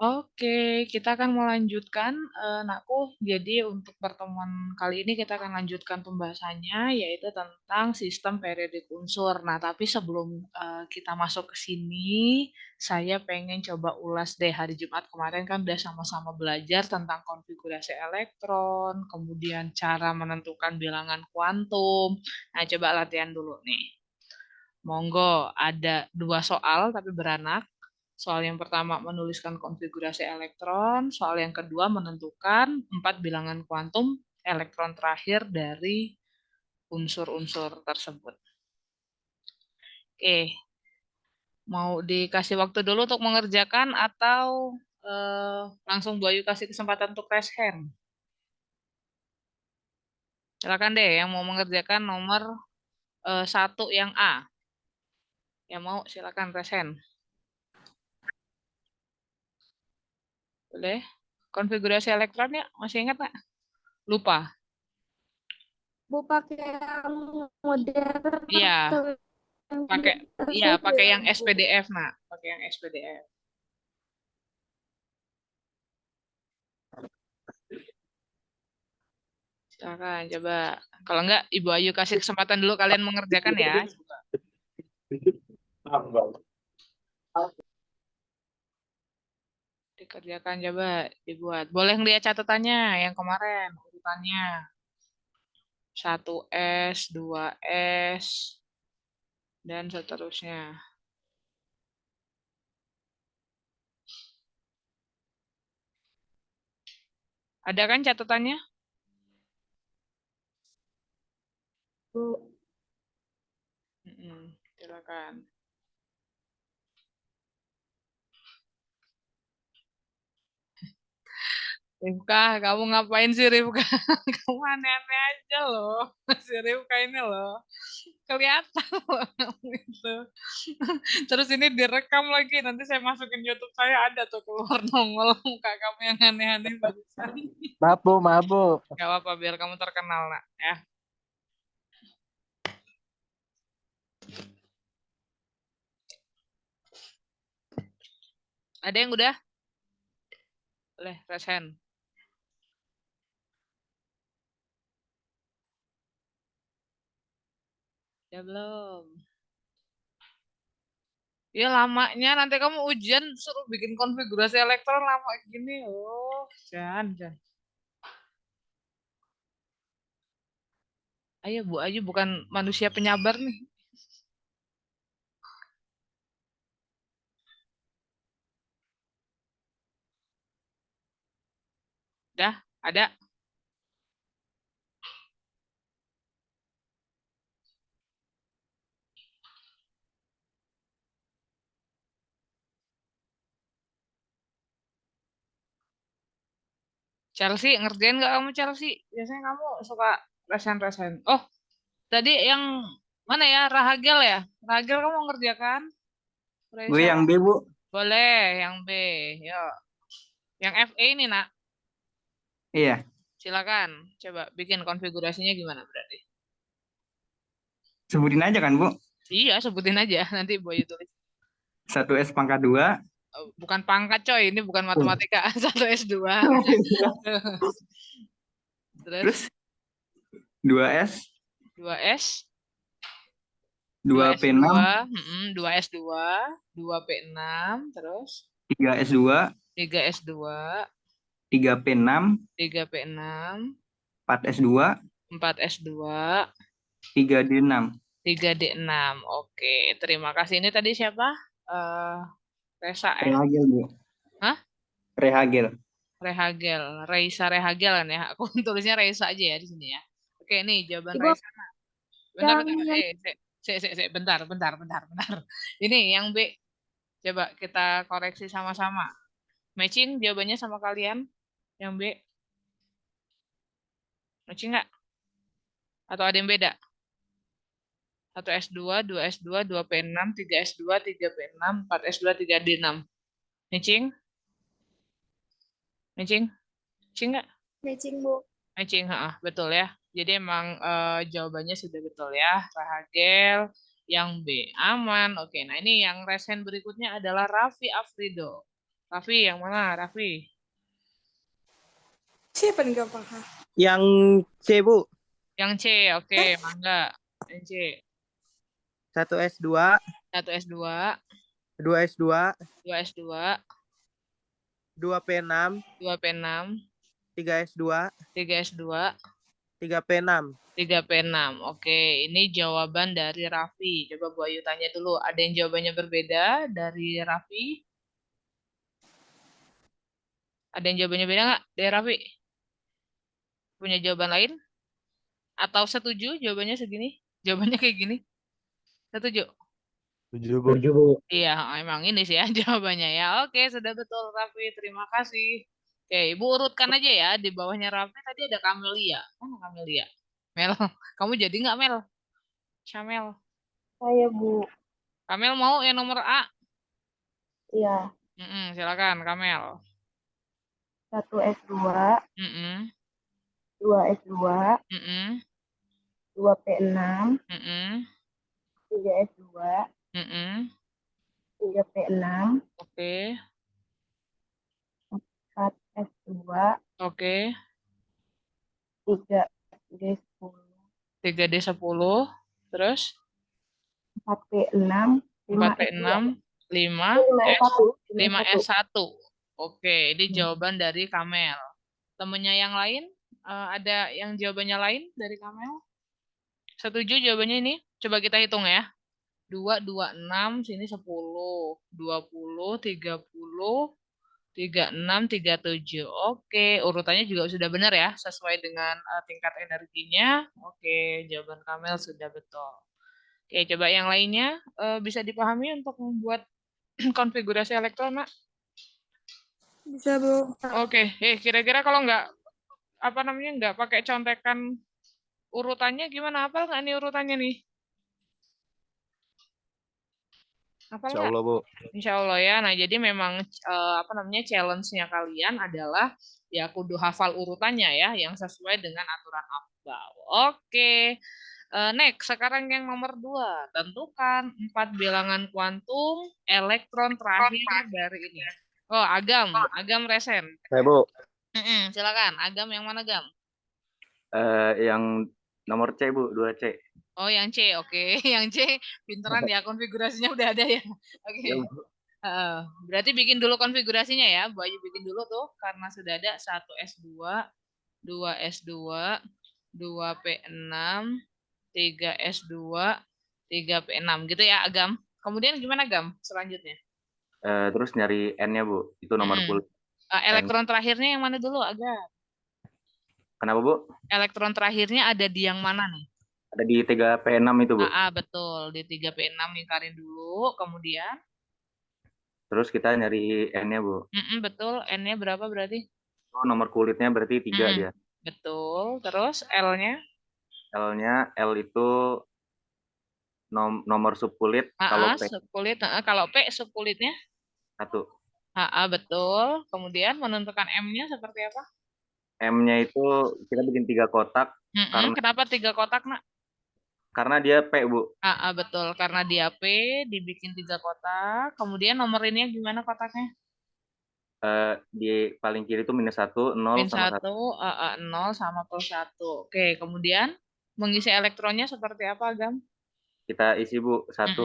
Oke, kita akan melanjutkan, Nakku. Jadi untuk pertemuan kali ini kita akan lanjutkan pembahasannya, yaitu tentang sistem periodik unsur. Nah, tapi sebelum kita masuk ke sini, saya pengen coba ulas deh hari Jumat kemarin kan udah sama-sama belajar tentang konfigurasi elektron, kemudian cara menentukan bilangan kuantum. Nah, coba latihan dulu nih. Monggo, ada 2 soal tapi beranak. Soal yang pertama menuliskan konfigurasi elektron, soal yang kedua menentukan 4 bilangan kuantum elektron terakhir dari unsur-unsur tersebut. Oke, mau dikasih waktu dulu untuk mengerjakan atau langsung Bu Ayu kasih kesempatan untuk raise hand? Silakan deh yang mau mengerjakan nomor 1 yang A. Yang mau silakan raise hand. Boleh? Konfigurasi elektronnya masih ingat nggak? Lupa. Bu pakai yang modern Iya, atau yang pakai biasa iya, pakai ya, yang Bu? SPDF, Nak. Pakai yang SPDF. Silakan coba. Kalau enggak Ibu Ayu kasih kesempatan dulu kalian mengerjakan ya. Coba dikerjakan coba dibuat. Boleh ngeliat catatannya yang kemarin urutannya. 1S, 2S, dan seterusnya. Ada kan catatannya? Bu. Silakan. Rifka, kamu ngapain sih Rifka? Kamu aneh-aneh aja loh. Si Rifka ini loh. Kelihatan loh gitu. Terus ini direkam lagi. Nanti saya masukin YouTube saya ada tuh keluar nongol muka kamu yang aneh-aneh barusan. Maaf Bu, maaf Bu. Gak apa-apa biar kamu terkenal nak ya. Ada yang udah? Boleh, raise hand. Ya belum. Ya lamanya nanti kamu ujian suruh bikin konfigurasi elektron lama gini. Oh, jangan. Ayo Bu Ayu bukan manusia penyabar nih. Dah, ada. Chelsea, ngerjain nggak kamu Chelsea? Biasanya kamu suka resen-resen. Oh, tadi yang mana ya? Rahagel ya? Rahagel kamu ngerjakan? Gue Raisa. yang B Bu. Boleh, yang B. Yuk. Yang FA ini, nak. Iya, Silakan. Coba bikin konfigurasinya gimana berarti? sebutin aja kan Bu. Iya, sebutin aja. Nanti Boy tulis. 1S pangkat 2. Oh, bukan pangkat, coy. Ini bukan matematika. 1S2. Terus Terus 2S, 2S. 2P6, 2S2. 2S2. 2P6. Terus 3S2, 3S2. 3P6, 3P6. 4S2, 4S2. 3D6. 3D6. Oke, terima kasih. Ini tadi siapa? Eh Resa ya? Rehagel Bu. Hah? Rehagel. Rehagel. Reisa Rehagel kan ya? Aku tulisnya Reisa aja ya di sini ya. Oke, nih jawaban Ibu Reisa. Bentar, yang bentar. yang Bentar. Ini yang B. Coba kita koreksi sama-sama. Matching jawabannya sama kalian? Yang B. Matching nggak? Atau ada yang beda? 1S2, 2S2, 2P6, 3S2, 3P6, 4S2, 3D6. Matching? Matching? Matching nggak? matching Bu. Matching, betul ya. Jadi emang jawabannya sudah betul ya. Rahagel Yang B, aman. Oke, nah ini yang resen berikutnya adalah Raffi Afrido. Raffi, yang mana? Raffi? Siapa nih gak paham? Yang C, Bu. Yang C, oke, mangga. Yang C. 1 S2, 1 S2, 2 S2, 2 S2, 2 P6, 2 P6, 3 S2, 3 S2, 3 P6. 3 P6. Oke, ini jawaban dari Raffi. Coba Bu Ayu tanya dulu, ada yang jawabannya berbeda dari Raffi? Ada yang jawabannya beda nggak dari Raffi? Punya jawaban lain? Atau setuju jawabannya segini? Jawabannya kayak gini? Setuju? Setuju, Bu. Iya, emang ini sih ya jawabannya ya. Oke, sudah betul Raffi. Terima kasih. Oke, Ibu urutkan aja ya. Di bawahnya Raffi tadi ada Kamelia. Mana Kamelia? Mel, kamu jadi nggak Mel? Syamel. Saya Bu. Kamel mau yang nomor A? Iya. Silakan, Kamel. 1 S2, Mm-mm, 2 S2, mm-mm, 2 P6, mm-mm, 3 S2, mm-mm. 3 P6, Oke, 4 S2, oke. 3 D10, 3D10. Terus 4 P6, 4 5 P6, S2. 5 5 S, S1, 5 5 S1. S1. Oke, ini jawaban dari Kamel. Temennya yang lain, ada yang jawabannya lain dari Kamel? Setuju jawabannya ini? Coba kita hitung ya. 2, 2, 6, sini 10. 20, 30, 36, 37. Oke, urutannya juga sudah benar ya, sesuai dengan tingkat energinya. Oke, jawaban Kamel sudah betul. Oke, coba yang lainnya bisa dipahami untuk membuat konfigurasi elektron, Nak? Bisa, Bu. Oke, kira-kira kalau nggak apa namanya nggak pakai contekan urutannya gimana? Hafal nggak nih urutannya nih? Hafal Insya nggak? Allah, Bu. Insya Allah ya. Nah, jadi memang apa namanya challenge-nya kalian adalah ya kudu hafal urutannya ya, yang sesuai dengan aturan AFBAU. Oke. Next, sekarang yang nomor 2. Tentukan 4 bilangan kuantum elektron terakhir dari ini. Oh, Agam resen. Saya, Bu. Silakan, Agam yang mana, Gam? Yang nomor C, Bu, 2C. Oh, yang C, oke. Yang C, pinteran ya, konfigurasinya udah ada ya. Oke. Ya, Bu. Berarti bikin dulu konfigurasinya ya. Bu Ayu bikin dulu tuh, karena sudah ada 1 S2, 2 S2, 2 P6, 3 S2, 3 P6 gitu ya, Agam. Kemudian gimana, Gam, selanjutnya? Terus nyari N-nya, Bu. Itu nomor kulit. N. Elektron terakhirnya yang mana dulu, Agam? Kenapa, Bu? Elektron terakhirnya ada di yang mana nih? Ada di 3P6 itu, Bu. Betul. Di 3 P6 lingkarin dulu. Kemudian? Terus kita nyari N-nya, Bu. Betul. N-nya berapa berarti? Oh, nomor kulitnya berarti 3 dia. Betul. Terus L-nya? L-nya, L itu nomor subkulit. Kalau P Subkulit. Kalau P subkulitnya? 1. Betul. Kemudian menentukan M-nya seperti apa? M-nya itu kita bikin 3 kotak. Kenapa 3 kotak, Nak? Karena dia P, Bu. Betul. Karena dia P, dibikin 3 kotak. Kemudian nomerinnya gimana kotaknya? Di paling kiri itu -1, 0 sama 1. 0 sama +1. Oke, kemudian mengisi elektronnya seperti apa, Agam? Kita isi, Bu. 1.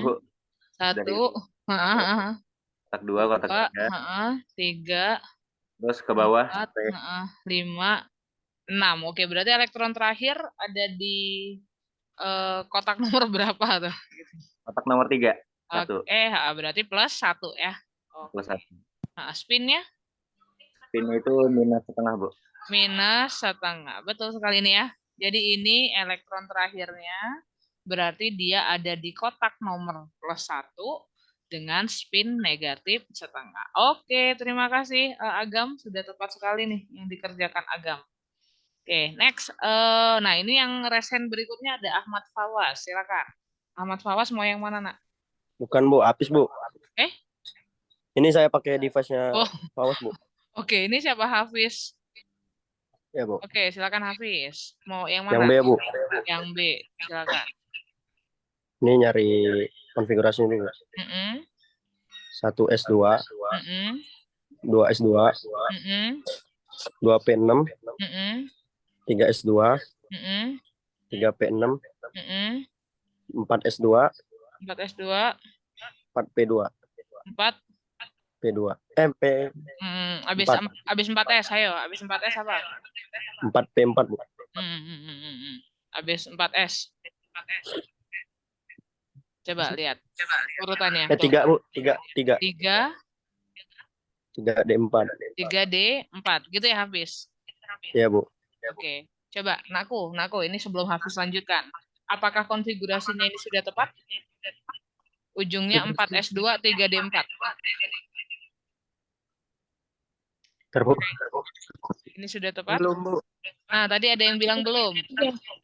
1, Kotak 2, kotak 3. 3, Terus ke bawah 4, P. 5, 6. Oke, berarti elektron terakhir ada di kotak nomor berapa tuh? Kotak nomor 3. 1. Oke, berarti +1 ya. Plus 1. Spinnya? Spinnya itu -1/2, Bu. -1/2. Betul sekali ini ya. Jadi ini elektron terakhirnya berarti dia ada di kotak nomor +1 dengan spin -1/2. Oke, terima kasih Agam. Sudah tepat sekali nih yang dikerjakan Agam. Oke, next. Nah, ini yang resen berikutnya ada Ahmad Fawaz. Silakan. Ahmad Fawaz mau yang mana, Nak? Bukan, Bu. Apis, Bu. Ini saya pakai device-nya Fawaz, Bu. Oke, ini siapa? Hafiz? Ya, Bu. Oke, silakan Hafiz. Mau yang mana? Yang B, Bu. Yang B, silakan. Ini nyari konfigurasi ini. 1 S2, 2 S2, 2 P6, 3 S2, 3 P6, 4 S2, 4 S2, 4 P2, 4 P2. P habis 4S, ayo. Habis 4S apa? 4 P4, Bu. Habis 4S. Coba lihat urutannya. 3, Bu. 3 D4. 3D4. Gitu ya, Hafiz? Iya, Bu. Oke. Coba, Naku, ini sebelum Hafiz lanjutkan. Apakah konfigurasinya ini sudah tepat? Ujungnya 4S2, 3D4. Ini sudah tepat? Belum, Bu. Nah, tadi ada yang bilang belum.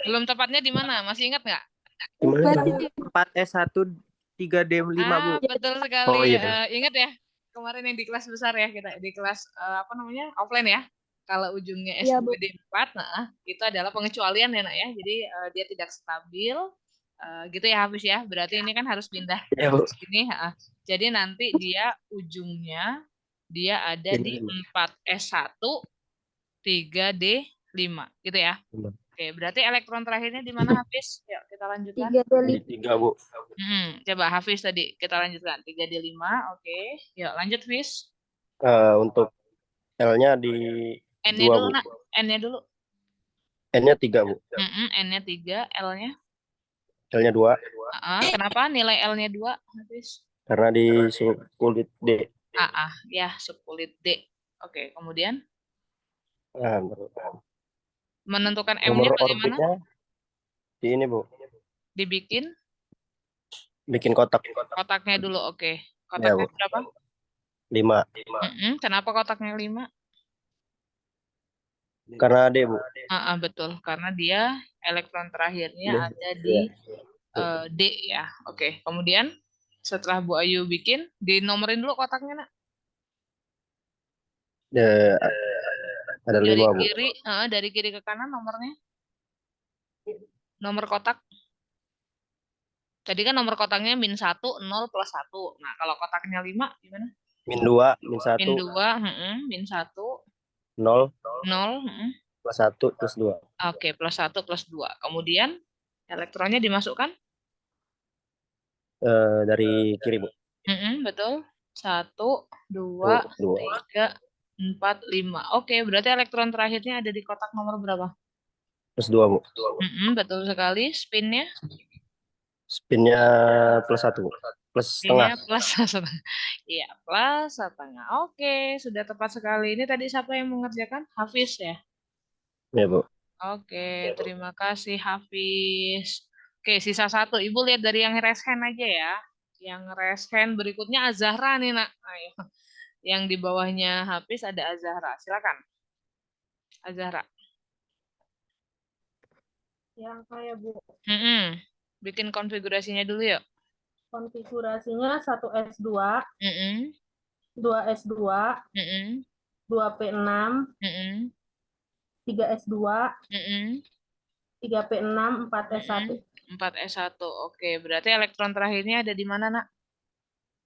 Belum tepatnya di mana? Masih ingat nggak? 4S1 3D5, Bu. Betul sekali. Oh, iya. Ingat ya, kemarin yang di kelas besar ya, kita di kelas offline ya. Kalau ujungnya S2 D4, nah itu adalah pengecualian ya, Nak ya. Jadi dia tidak stabil. Gitu ya, Hafiz ya. Berarti ini kan harus pindah Iya, Bu. ini. Jadi nanti dia ujungnya dia ada di 4S1 3D5 gitu ya. Oke, berarti elektron terakhirnya di mana, Hafiz? Yuk kita lanjutkan. 3, Bu. Coba Hafiz tadi kita lanjutkan 3D5. Oke. Yuk lanjut, Hafiz. Untuk L-nya di N-nya 2, dulu, Bu. Nak. N-nya dulu. N-nya 3, Bu. N-nya 3, L-nya? L-nya 2. Kenapa nilai L-nya 2, Hafiz? Karena di subkulit D. Ya, subkulit D. Oke, kemudian? Menentukan M-nya Nomor bagaimana? orbitnya di ini, Bu. Bikin kotak. Kotaknya dulu, oke. Kotaknya Ya, berapa? 5. Kenapa kotaknya 5? Karena D, Bu. Betul, karena dia elektron terakhirnya ada di D ya. Oke, kemudian setelah Bu Ayu bikin, dinomorin dulu kotaknya, Nak. Ada 5, Bu. Dari kiri ke kanan nomornya. Nomor kotak. Tadi kan nomor kotaknya -1, 0, +1. Nah, kalau kotaknya 5 gimana? -2, -1. -2, -1. 0, 0, +1, +2. Oke, +1, +2. Kemudian elektronnya dimasukkan? Dari kiri, Bu. Betul. 1, 2, 3, 4, 5. Oke, berarti elektron terakhirnya ada di kotak nomor berapa? +2, Bu. Betul sekali. Spinnya? Spinnya +1, Bu. +1/2. +1/2. Iya, +1/2. Oke, sudah tepat sekali. Ini tadi siapa yang mengerjakan? Hafiz ya? Ya, Bu. Oke, terima kasih Hafiz. Oke, sisa 1. Ibu lihat dari yang raise hand aja ya. Yang raise hand berikutnya Azahra nih, Nak. Ayo. Yang di bawahnya Hafiz ada Azahra. Silakan. Azahra. Yang saya, Bu. Bikin konfigurasinya dulu yuk. Konfigurasinya 1S2, 2S2, 2P6, 3S2, 3P6, 4S1. 4S1. Oke, berarti elektron terakhirnya ada di mana, Nak?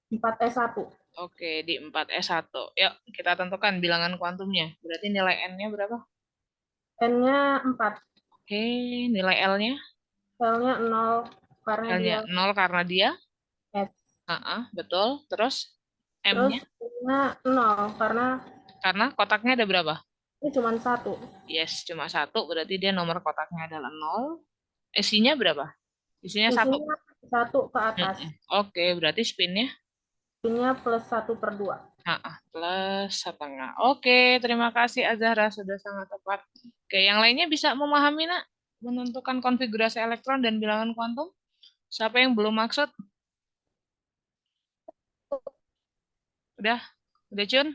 4S1. Oke, di 4S1. Yuk, kita tentukan bilangan kuantumnya. Berarti nilai N-nya berapa? N-nya 4. Oke, nilai L-nya? L-nya 0 karena L-nya 0 karena dia? S. Betul. Terus M-nya? Terus M-nya 0 karena kotaknya ada berapa? Ini cuma 1. Yes, cuma 1. Berarti dia nomor kotaknya adalah 0. Isinya berapa? Isinya 1. 1 ke atas. Oke, berarti spinnya? Spinnya +1/2. +1/2. Oke, terima kasih Azahra, sudah sangat tepat. Oke, yang lainnya bisa memahami, Nak? Menentukan konfigurasi elektron dan bilangan kuantum? Siapa yang belum maksud? Udah Cun?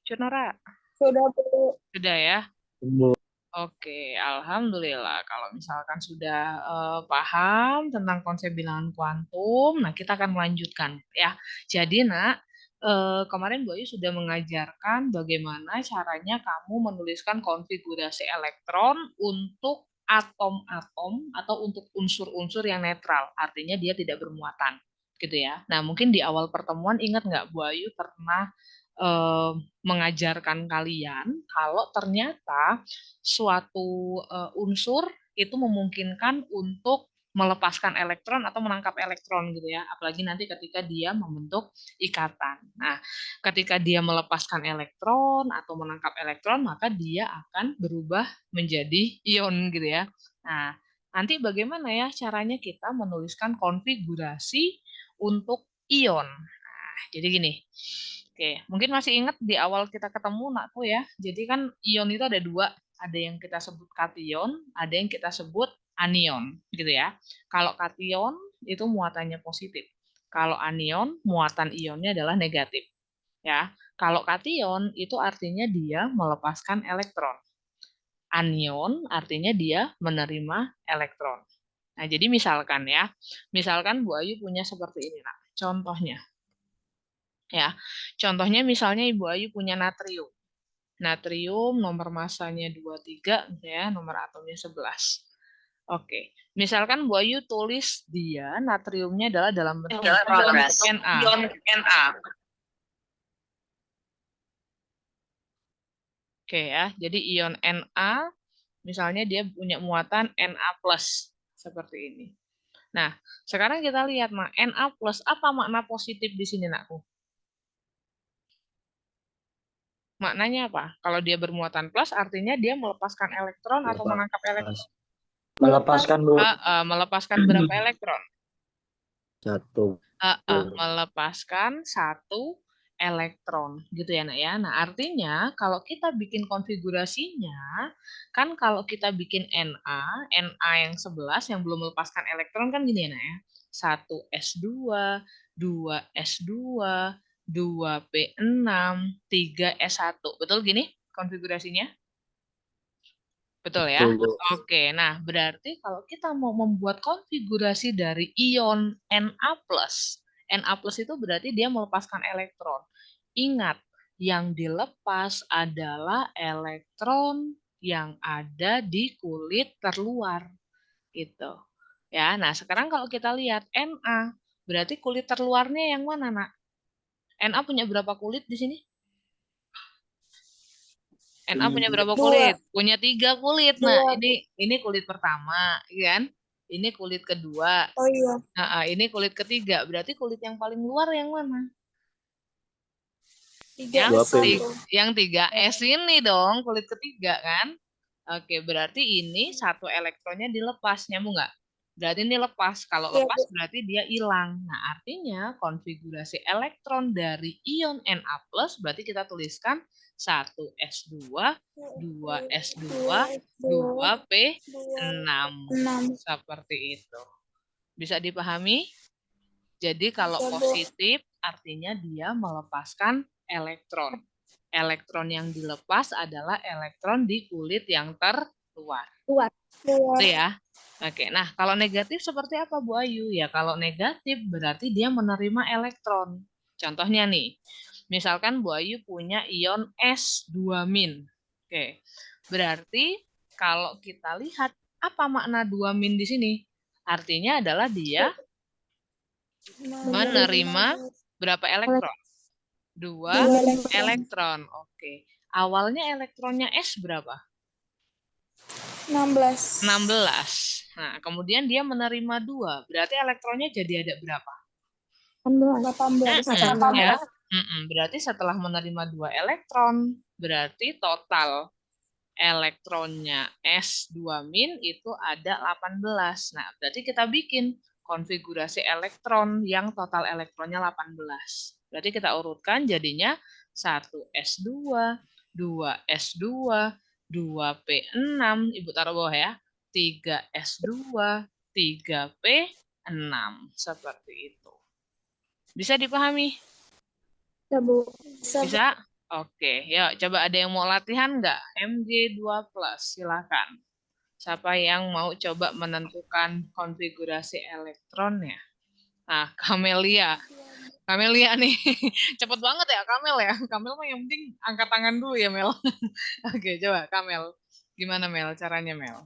Cunora? Sudah, Bu. Sudah ya? Oke, alhamdulillah. Kalau misalkan sudah paham tentang konsep bilangan kuantum, nah kita akan melanjutkan ya. Jadi Nak, kemarin Bu Ayu sudah mengajarkan bagaimana caranya kamu menuliskan konfigurasi elektron untuk atom-atom atau untuk unsur-unsur yang netral, artinya dia tidak bermuatan, gitu ya. Nah, mungkin di awal pertemuan ingat nggak Bu Ayu pernah mengajarkan kalian kalau ternyata suatu unsur itu memungkinkan untuk melepaskan elektron atau menangkap elektron gitu ya, apalagi nanti ketika dia membentuk ikatan. Nah, ketika dia melepaskan elektron atau menangkap elektron, maka dia akan berubah menjadi ion gitu ya. Nah, nanti bagaimana ya caranya kita menuliskan konfigurasi untuk ion. Nah, jadi gini. Oke, mungkin masih ingat di awal kita ketemu nakku ya. Jadi kan ion itu ada dua, ada yang kita sebut kation, ada yang kita sebut anion, gitu ya. Kalau kation itu muatannya positif. Kalau anion, muatan ionnya adalah negatif. Ya, kalau kation itu artinya dia melepaskan elektron. Anion artinya dia menerima elektron. Nah, jadi misalkan ya, misalkan Bu Ayu punya seperti ini, nah, contohnya. Ya, contohnya misalnya Ibu Ayu punya natrium. Natrium nomor masanya 23 ya, nomor atomnya 11. Oke, misalkan Bu Ayu tulis dia natriumnya adalah dalam bentuk ion Na. Oke ya, jadi ion Na misalnya dia punya muatan Na+, seperti ini. Nah, sekarang kita lihat Na+, apa makna positif di sini nakku? Maknanya apa? Kalau dia bermuatan plus, artinya dia melepaskan elektron atau menangkap elektron? Melepaskan, Bu. Melepaskan berapa elektron? Satu. Melepaskan 1 elektron, gitu ya, Nak ya. Nah, artinya kalau kita bikin konfigurasinya, kan kalau kita bikin Na yang 11 yang belum melepaskan elektron kan gini ya, Nak ya. 1s2, 2s2, 2p6, 3s1. Betul gini konfigurasinya? Betul ya? Betul. Oke, nah berarti kalau kita mau membuat konfigurasi dari ion Na+, Na+ itu berarti dia melepaskan elektron. Ingat, yang dilepas adalah elektron yang ada di kulit terluar. Gitu. Ya, nah sekarang kalau kita lihat Na, berarti kulit terluarnya yang mana, Nak? Na punya berapa kulit di sini? Na punya berapa kulit? Punya 3 kulit. Nah, ini kulit pertama, kan? Ini kulit kedua. Oh iya. Nah, ini kulit ketiga. Berarti kulit yang paling luar yang mana? Yang 3S ini dong, kulit ketiga kan? Oke, berarti ini 1 elektronnya dilepas, nyambung nggak? Berarti ini lepas. Kalau lepas berarti dia hilang. Nah, artinya konfigurasi elektron dari ion Na+, berarti kita tuliskan 1s2, 2s2, 2p6. Seperti itu. Bisa dipahami? Jadi kalau positif artinya dia melepaskan elektron. Elektron yang dilepas adalah elektron di kulit yang terluar. Itu ya. Oke, nah kalau negatif seperti apa Bu Ayu? Ya kalau negatif berarti dia menerima elektron. Contohnya nih, misalkan Bu Ayu punya ion S2-. Oke, berarti kalau kita lihat apa makna 2- di sini? Artinya adalah dia menerima berapa elektron? 2 elektron. Oke. Awalnya elektronnya S berapa? 16. Nah, kemudian dia menerima 2. Berarti elektronnya jadi ada berapa? 18. Ya. Berarti setelah menerima 2 elektron, berarti total elektronnya S2- itu ada 18. Nah, berarti kita bikin konfigurasi elektron yang total elektronnya 18. Berarti kita urutkan jadinya 1s2, 2s2, 2p6, Ibu taruh bawah ya, 3s2, 3p6. Seperti itu. Bisa dipahami? Ya, Bu. Bisa? Oke, yuk coba ada yang mau latihan nggak? MG2+, silakan. Siapa yang mau coba menentukan konfigurasi elektronnya? Nah, Kamelia. Kamelia nih, cepet banget ya Kamel ya. Kamel mah yang penting angkat tangan dulu ya Mel. Oke, coba Kamel. Gimana Mel caranya Mel?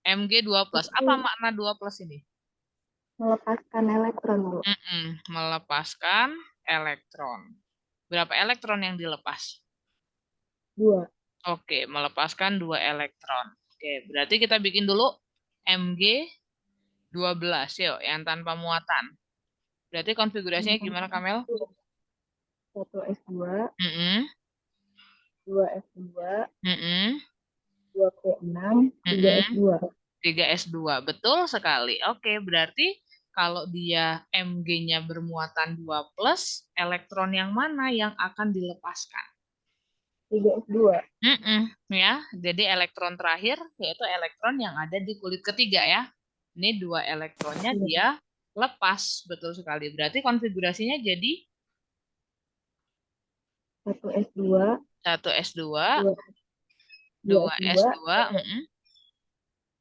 Mg 2+. Apa makna 2+ ini? Melepaskan elektron, Bu. Melepaskan elektron. Berapa elektron yang dilepas? 2. Oke, melepaskan 2 elektron. Oke, berarti kita bikin dulu Mg 12, yuk, yang tanpa muatan. Berarti konfigurasinya gimana, Kamel? 1s2, 2 2s2, 2 2p6, 3s2. 3s2, betul sekali. Oke, berarti kalau dia Mg-nya bermuatan 2+, elektron yang mana yang akan dilepaskan? 3s2. Ya, jadi elektron terakhir yaitu elektron yang ada di kulit ketiga ya. Ini 2 elektronnya dia lepas, betul sekali. Berarti konfigurasinya jadi 1s2, 1s2, 2s2,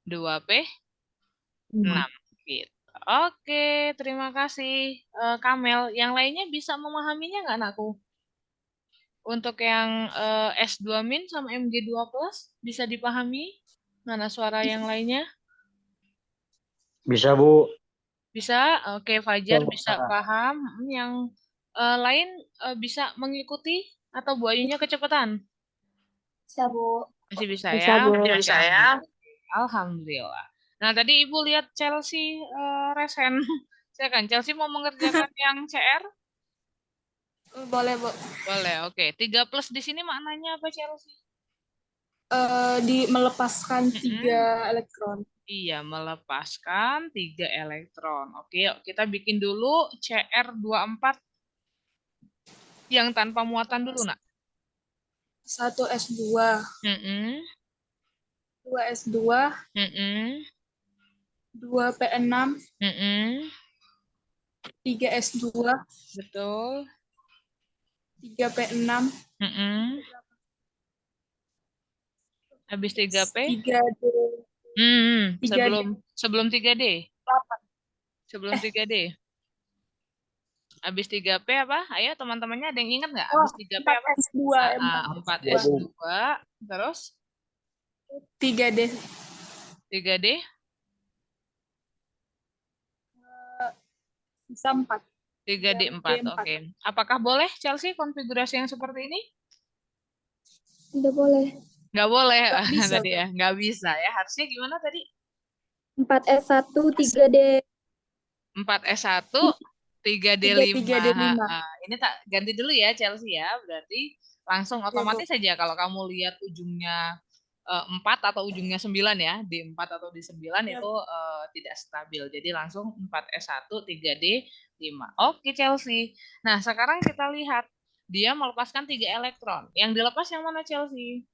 2p6 gitu. Oke, terima kasih Kamel. Yang lainnya bisa memahaminya nggak, anakku? Untuk yang S2 min sama Mg 2+ bisa dipahami? Mana suara yang lainnya? Bisa, Bu. Bisa? Oke, Fajar bisa paham. Yang lain bisa mengikuti atau Bu Ayunya kecepatan? Bisa, Bu. Masih bisa Bisa, ya? Bu. Bisa ya. Alhamdulillah. Nah, tadi Ibu lihat Chelsea resen. Saya kan Chelsea mau mengerjakan yang CR? Boleh, Bu. Boleh, oke. 3+ di sini maknanya apa, Chelsea? Melepaskan 3 elektron. Iya, melepaskan 3 elektron. Oke, yuk kita bikin dulu CR24 yang tanpa muatan dulu, nak. 1s2, 2s2, 2p6, 3s2, Betul. 3p6, Habis 3P? 3d, Sebelum 3D. 8. Sebelum 3D. Habis 3P apa? Ayo teman-temannya ada yang ingat nggak? Habis 3P apa? 4S2. Terus? 3d. 3D? Bisa 4. 3D4, oke. Apakah boleh, Chelsea, konfigurasi yang seperti ini? Tidak boleh. Nggak boleh bisa, tadi ya, nggak bisa ya. Harusnya gimana tadi? 4S1, 3D. 4S1, 3D5. 3D5. Ini tak ganti dulu ya, Chelsea ya. Berarti langsung otomatis saja kalau kamu lihat ujungnya 4 atau ujungnya 9 ya. Di 4 atau di 9 itu tidak stabil. Jadi langsung 4S1, 3D5. Oke, Chelsea. Nah, sekarang kita lihat. Dia melepaskan 3 elektron. Yang dilepas yang mana, Chelsea?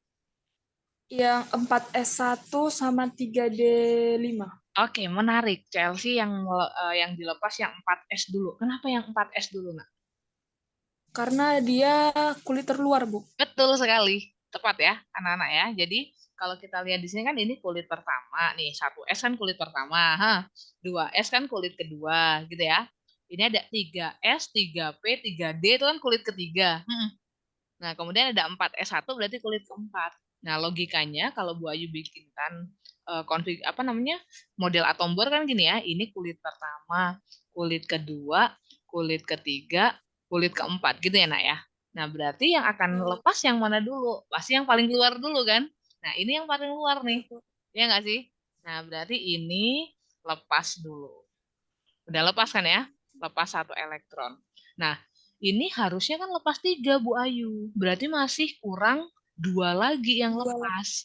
Yang 4S1 sama 3D5. Oke, menarik. Chelsea yang dilepas yang 4S dulu. Kenapa yang 4S dulu, nak? Karena dia kulit terluar, Bu. Betul sekali. Tepat ya, anak-anak ya. Jadi, kalau kita lihat di sini kan ini kulit pertama. Nih, 1S kan kulit pertama. 2S kan kulit kedua, gitu ya. Ini ada 3S, 3P, 3D itu kan kulit ketiga. Nah, kemudian ada 4S1 berarti kulit keempat. Nah, logikanya kalau Bu Ayu bikinkan model atom bor kan gini ya, ini kulit pertama, kulit kedua, kulit ketiga, kulit keempat gitu ya, nak ya. Nah, berarti yang akan lepas yang mana dulu? Pasti yang paling keluar dulu kan? Nah, ini yang paling keluar nih. Ya nggak sih? Nah, berarti ini lepas dulu. Udah lepas kan ya? Lepas 1 elektron. Nah, ini harusnya kan lepas 3, Bu Ayu. Berarti masih kurang 2 lagi yang lepas.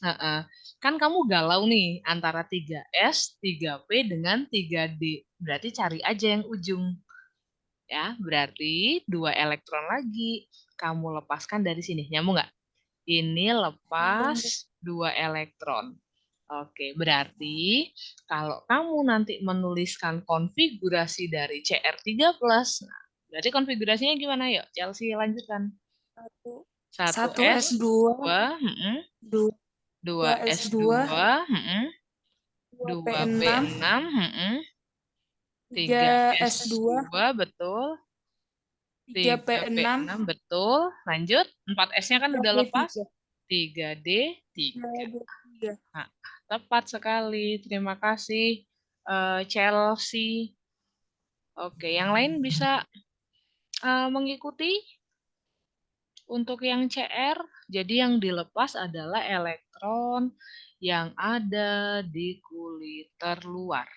Kan kamu galau nih antara 3S, 3P dengan 3D. Berarti cari aja yang ujung. Ya, berarti 2 elektron lagi kamu lepaskan dari sini. Nyambung nggak? Ini lepas 2 elektron. Oke, berarti kalau kamu nanti menuliskan konfigurasi dari CR3+, nah, berarti konfigurasinya gimana? Yuk, Chelsea lanjutkan. 1S2, 2S2, 2P6, 3S2, betul. 3P6, betul. Lanjut, 4S-nya kan udah lepas. 3D, 3. 3. Nah, tepat sekali. Terima kasih, Chelsea. Oke, yang lain bisa mengikuti untuk yang CR. Jadi yang dilepas adalah elektron yang ada di kulit terluar.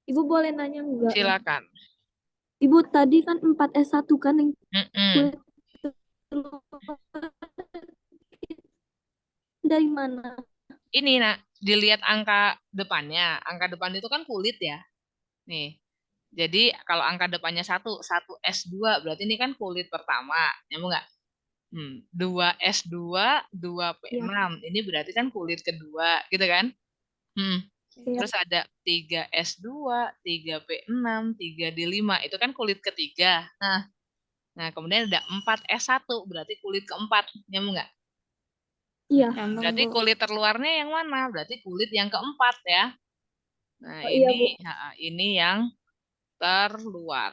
Ibu boleh nanya enggak? Silakan. Ibu tadi kan 4S1 kan yang Mm-mm. kulit dari mana? Ini nak, dilihat angka depannya. Angka depan itu kan kulit ya. Nih. Jadi kalau angka depannya 1 S2 berarti ini kan kulit pertama. Nyambung nggak? 2S2, 2P6. Ini berarti kan kulit kedua, gitu kan? Iya. Terus ada 3S2, 3P6, 3D5. Itu kan kulit ketiga. Nah, kemudian ada 4S1, berarti kulit keempat. Nyambung nggak? Iya. Berarti kulit terluarnya yang mana? Berarti kulit yang keempat ya. Nah, Oh, iya, Bu. ini yang terluar.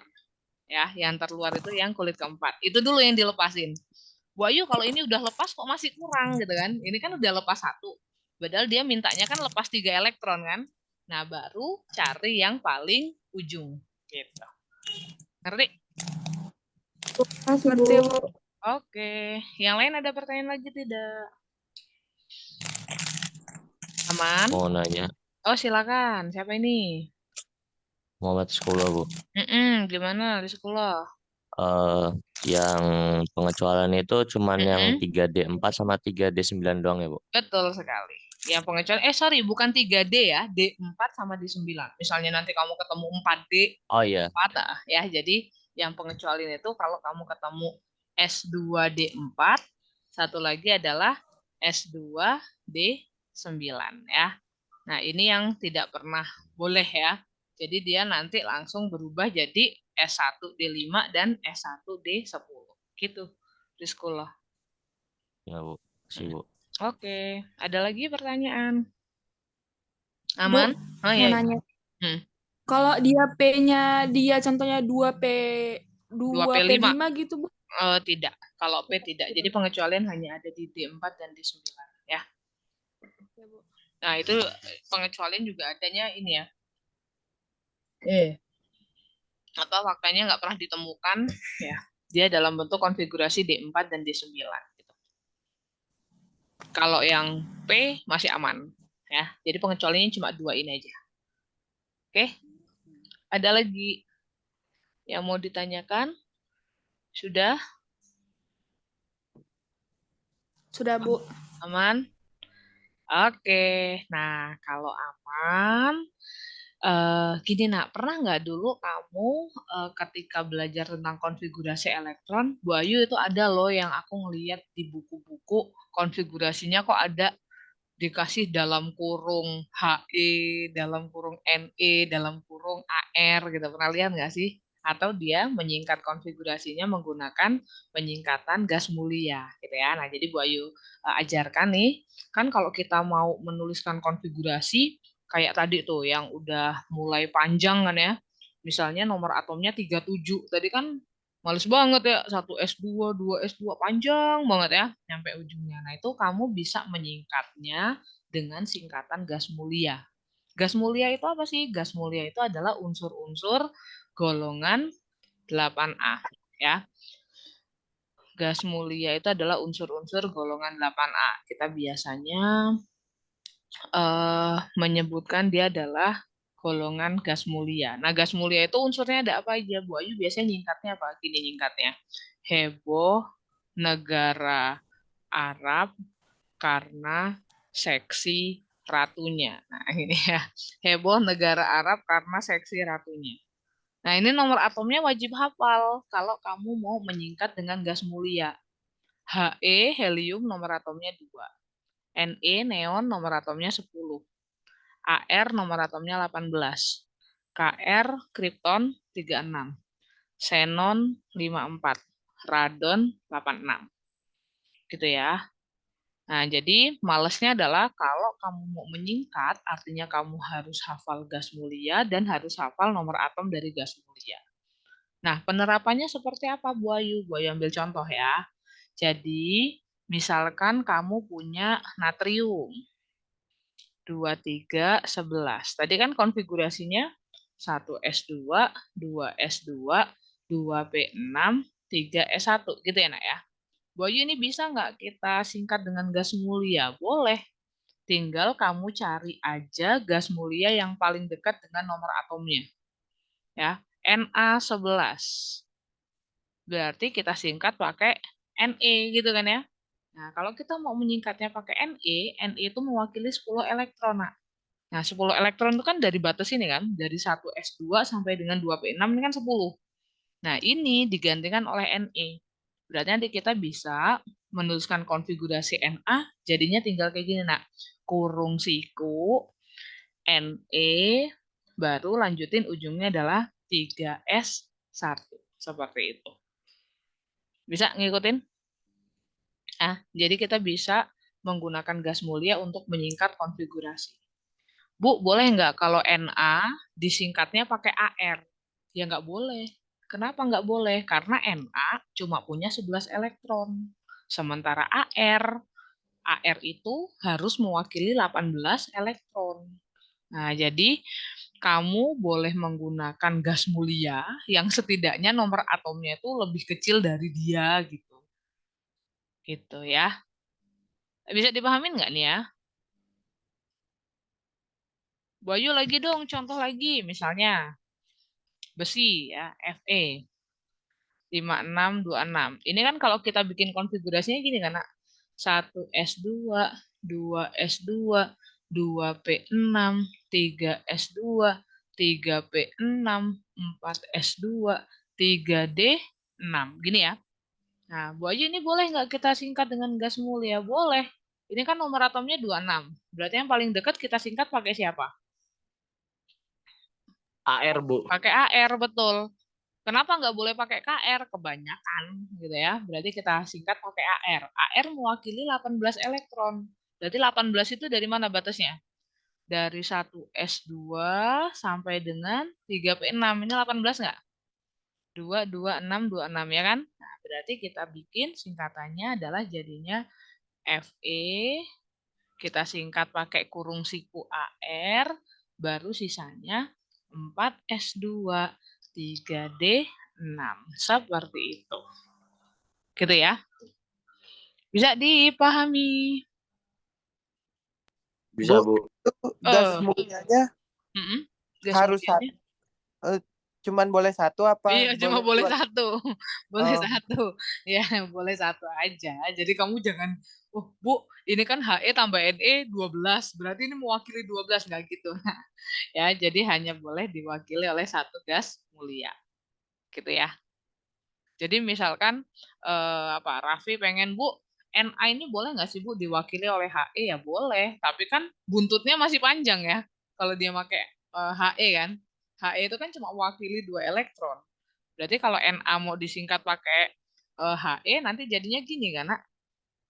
Ya, yang terluar itu yang kulit keempat. Itu dulu yang dilepasin. Bu Ayu, kalau ini udah lepas kok masih kurang gitu kan? Ini kan udah lepas 1. Padahal dia mintanya kan lepas 3 elektron kan? Nah, baru cari yang paling ujung. Gitu. Ngerti? Ngerti, Bu. Oke. Yang lain ada pertanyaan lagi tidak? Aman? Mau nanya, Oh, silakan. Siapa ini? Muhammad sekolah, Bu. Gimana di sekolah? Yang pengecualian itu cuman yang 3D4 sama 3D9 doang ya, Bu? Betul sekali. Yang pengecualian, bukan 3D ya, D4 sama D9. Misalnya nanti kamu ketemu 4D, Oh iya. 4, ya. Jadi yang pengecualian itu kalau kamu ketemu S2D4, satu lagi adalah S2D9 ya. Nah, ini yang tidak pernah boleh ya. Jadi dia nanti langsung berubah jadi S1D5 dan S1D10. Gitu di sekolah. Ya, Bu. Kasih, Bu. Oke, ada lagi pertanyaan? Aman? Bu, mau nanya. Kalau dia P-nya dia contohnya 2P5 gitu, Bu? Tidak. Kalau P tidak. Jadi pengecualian hanya ada di D4 dan D9 ya. Nah, itu pengecualian juga adanya ini ya. Faktanya nggak pernah ditemukan ya. Dia dalam bentuk konfigurasi D4 dan D9 gitu. Kalau yang P masih aman ya. Jadi pengecualiannya cuma 2 ini aja. Oke. Ada lagi yang mau ditanyakan? Sudah? Sudah, Bu. Aman? Oke. Nah, kalau aman, gini nak, pernah nggak dulu kamu ketika belajar tentang konfigurasi elektron, Bu Ayu itu ada loh yang aku ngeliat di buku-buku konfigurasinya kok ada dikasih dalam kurung HE, dalam kurung NE, dalam kurung AR gitu. Pernah lihat nggak sih? Atau dia menyingkat konfigurasinya menggunakan penyingkatan gas mulia gitu ya. Nah, jadi Bu Ayu ajarkan nih, kan kalau kita mau menuliskan konfigurasi kayak tadi tuh yang udah mulai panjang kan ya. Misalnya nomor atomnya 37. Tadi kan males banget ya, 1S2, 2S2 panjang banget ya nyampe ujungnya. Nah, itu kamu bisa menyingkatnya dengan singkatan gas mulia. Gas mulia itu apa sih? Gas mulia itu adalah unsur-unsur golongan 8A ya. Gas mulia itu adalah unsur-unsur golongan 8A. Kita biasanya menyebutkan dia adalah golongan gas mulia. Nah, gas mulia itu unsurnya ada apa aja? Bu Ayu biasanya nyingkatnya apa? Gini nyingkatnya. Heboh negara Arab karena seksi ratunya. Nah, ini ya. Heboh negara Arab karena seksi ratunya. Nah, ini nomor atomnya wajib hafal kalau kamu mau menyingkat dengan gas mulia. He, helium, nomor atomnya 2. Ne, neon, nomor atomnya 10. Ar, nomor atomnya 18. Kr, kripton, 36. Xenon, 54. Radon, 86. Gitu ya. Nah, jadi malesnya adalah kalau kamu mau menyingkat, artinya kamu harus hafal gas mulia dan harus hafal nomor atom dari gas mulia. Nah, penerapannya seperti apa, Bu Ayu? Bu Ayu ambil contoh ya. Jadi, Misalkan kamu punya natrium 2, 3, 11. Tadi kan konfigurasinya 1S2, 2S2, 2P6, 3S1. Gitu ya, Nak ya? Boyu ini bisa nggak kita singkat dengan gas mulia? Boleh. Tinggal kamu cari aja gas mulia yang paling dekat dengan nomor atomnya. Ya, Na11. Berarti kita singkat pakai Ne gitu kan ya. Nah, kalau kita mau menyingkatnya pakai Ne itu mewakili 10 elektron. Nah, 10 elektron itu kan dari batas ini kan, dari 1S2 sampai dengan 2P6 ini kan 10. Nah, ini digantikan oleh Ne. Berarti nanti kita bisa menuliskan konfigurasi Na, jadinya tinggal kayak gini, nak. Kurung siku, Ne, baru lanjutin ujungnya adalah 3S1. Seperti itu. Bisa ngikutin? Jadi kita bisa menggunakan gas mulia untuk menyingkat konfigurasi. Bu, boleh nggak kalau Na disingkatnya pakai AR? Ya nggak boleh. Kenapa nggak boleh? Karena Na cuma punya 11 elektron. Sementara AR itu harus mewakili 18 elektron. Nah, jadi kamu boleh menggunakan gas mulia yang setidaknya nomor atomnya itu lebih kecil dari dia gitu. Gitu ya. Bisa dipahamin nggak nih ya? Bayu lagi dong, contoh lagi. Misalnya besi ya, Fe. 5626. Ini kan kalau kita bikin konfigurasinya gini kan, Nak. 1S2, 2S2, 2P6, 3S2, 3P6, 4S2, 3D6. Gini ya. Nah, Bu Ayu ini boleh nggak kita singkat dengan gas mulia? Boleh. Ini kan nomor atomnya 26. Berarti yang paling dekat kita singkat pakai siapa? AR, Bu. Pakai AR, betul. Kenapa nggak boleh pakai KR? Kebanyakan, gitu ya. Berarti kita singkat pakai AR. AR mewakili 18 elektron. Berarti 18 itu dari mana batasnya? Dari 1S2 sampai dengan 3P6. Ini 18 nggak? 2, 2, 6, 2, 6 ya kan? Nah, berarti kita bikin singkatannya adalah jadinya Fe. Kita singkat pakai kurung siku AR. Baru sisanya 4S2. 3D6. Seperti itu. Gitu ya. Bisa dipahami. Bisa, Bu. Gas mulianya Gas harus mulianya. Cuman boleh satu apa? Iya, cuma boleh dua? satu. Boleh satu. Ya, boleh satu aja. Jadi kamu jangan, oh Bu, ini kan He tambah Ne 12. Berarti ini mewakili 12. Nggak gitu. Ya, jadi hanya boleh diwakili oleh satu gas mulia. Gitu ya. Jadi misalkan Raffi pengen, Bu, Na ini boleh nggak sih Bu diwakili oleh He? Ya boleh, tapi kan buntutnya masih panjang ya. Kalau dia pakai He kan, He itu kan cuma mewakili 2 elektron. Berarti kalau Na mau disingkat pakai He, nanti jadinya gini kan, Nak?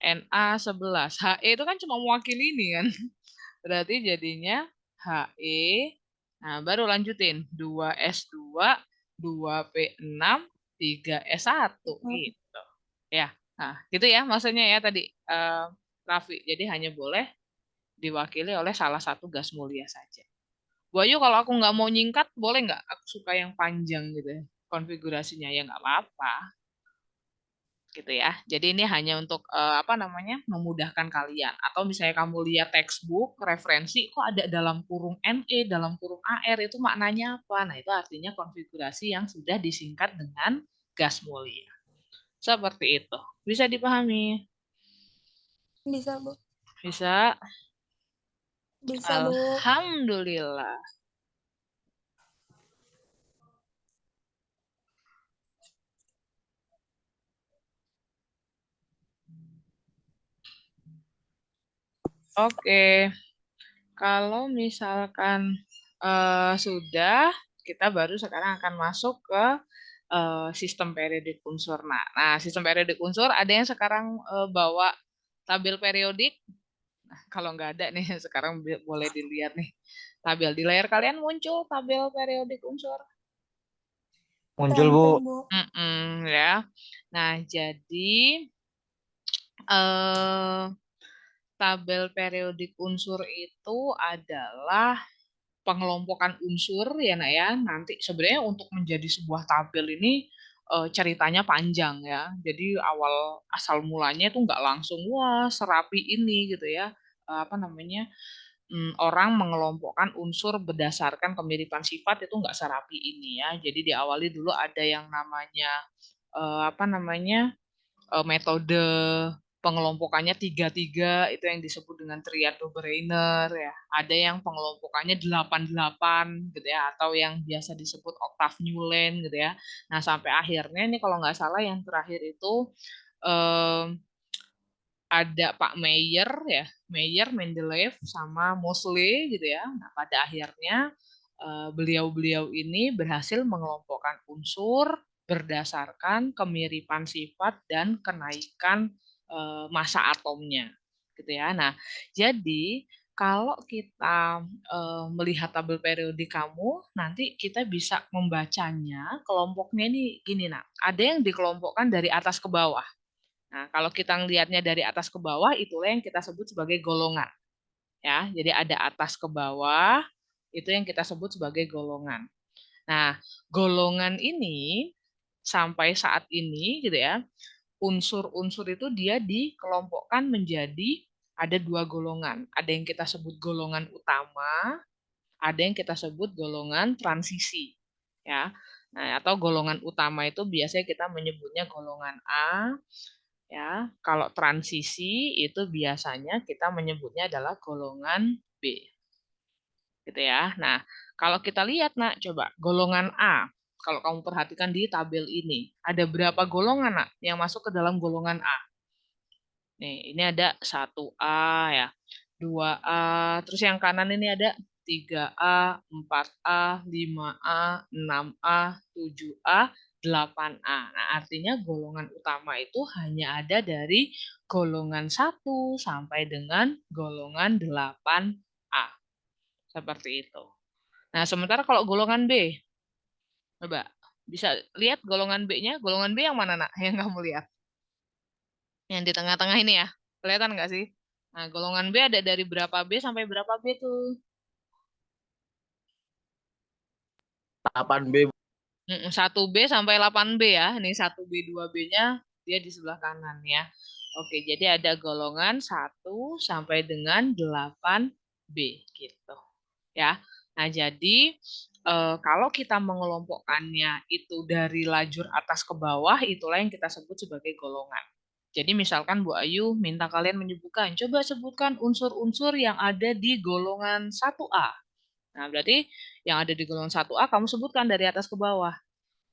Na11. He itu kan cuma mewakili ini kan. Berarti jadinya He. Nah, baru lanjutin 2S2, 2P6, 3S1 gitu. Ya. Nah, gitu ya maksudnya ya tadi Raffi. Jadi hanya boleh diwakili oleh salah satu gas mulia saja. Bu Ayu, kalau aku nggak mau nyingkat, boleh nggak? Aku suka yang panjang gitu ya. Konfigurasinya ya nggak apa-apa. Gitu ya. Jadi ini hanya untuk memudahkan kalian. Atau misalnya kamu lihat textbook, referensi, kok ada dalam kurung Ne, dalam kurung AR, itu maknanya apa? Nah, itu artinya konfigurasi yang sudah disingkat dengan gas mulia. Seperti itu. Bisa dipahami? Bisa, Bu. Bisa? Bisa, Bu. Alhamdulillah. Oke. Kalau misalkan sudah, kita baru sekarang akan masuk ke sistem periodik unsur. Nah, sistem periodik unsur ada yang sekarang bawa tabel periodik. Nah, kalau nggak ada nih, sekarang boleh dilihat nih. Tabel di layar kalian muncul tabel periodik unsur. Muncul, Bu. Ya. Nah, jadi tabel periodik unsur itu adalah pengelompokan unsur ya nak ya. Nanti sebenarnya untuk menjadi sebuah tabel ini ceritanya panjang ya. Jadi awal asal mulanya itu nggak langsung wah serapi ini gitu ya. Apa namanya? Orang mengelompokkan unsur berdasarkan kemiripan sifat itu nggak serapi ini ya. Jadi diawali dulu ada yang namanya apa namanya? Metode pengelompokannya 3-3 itu yang disebut dengan triad Dobereiner ya. Ada yang pengelompokannya 8-8 gitu ya atau yang biasa disebut oktav Newland gitu ya. Nah, sampai akhirnya ini kalau nggak salah yang terakhir itu eh, ada Pak Meyer ya, Meyer, Mendeleev sama Mosley gitu ya. Nah, pada akhirnya beliau-beliau ini berhasil mengelompokkan unsur berdasarkan kemiripan sifat dan kenaikan massa atomnya gitu ya. Nah, jadi kalau kita melihat tabel periodik kamu, nanti kita bisa membacanya kelompoknya ini gini nak. Ada yang dikelompokkan dari atas ke bawah. Nah, kalau kita ngelihatnya dari atas ke bawah, itulah yang kita sebut sebagai golongan. Ya, jadi ada atas ke bawah, itu yang kita sebut sebagai golongan. Nah, golongan ini sampai saat ini gitu ya, unsur-unsur itu dia dikelompokkan menjadi ada 2 golongan. Ada yang kita sebut golongan utama, ada yang kita sebut golongan transisi. Ya. Nah, atau golongan utama itu biasanya kita menyebutnya golongan A. Ya, kalau transisi itu biasanya kita menyebutnya adalah golongan B. Gitu ya. Nah, kalau kita lihat nak, coba golongan A. Kalau kamu perhatikan di tabel ini, ada berapa golongan nak yang masuk ke dalam golongan A? Nih, ini ada 1A ya, 2A, terus yang kanan ini ada 3A, 4A, 5A, 6A, 7A, 8A. Nah, artinya golongan utama itu hanya ada dari golongan 1 sampai dengan golongan 8A. Seperti itu. Nah, sementara kalau golongan B, coba bisa lihat golongan B-nya. Golongan B yang mana nak? Yang kamu lihat? Yang di tengah-tengah ini ya. Kelihatan nggak sih? Nah, golongan B ada dari berapa B sampai berapa B tuh? 8B. 1B sampai 8B ya. Ini 1B, 2B-nya dia di sebelah kanan ya. Oke, jadi ada golongan 1 sampai dengan 8B gitu. Ya. Nah, jadi kalau kita mengelompokkannya itu dari lajur atas ke bawah, itulah yang kita sebut sebagai golongan. Jadi misalkan Bu Ayu minta kalian menyebutkan, coba sebutkan unsur-unsur yang ada di golongan 1A. Nah, berarti yang ada di golongan 1A kamu sebutkan dari atas ke bawah.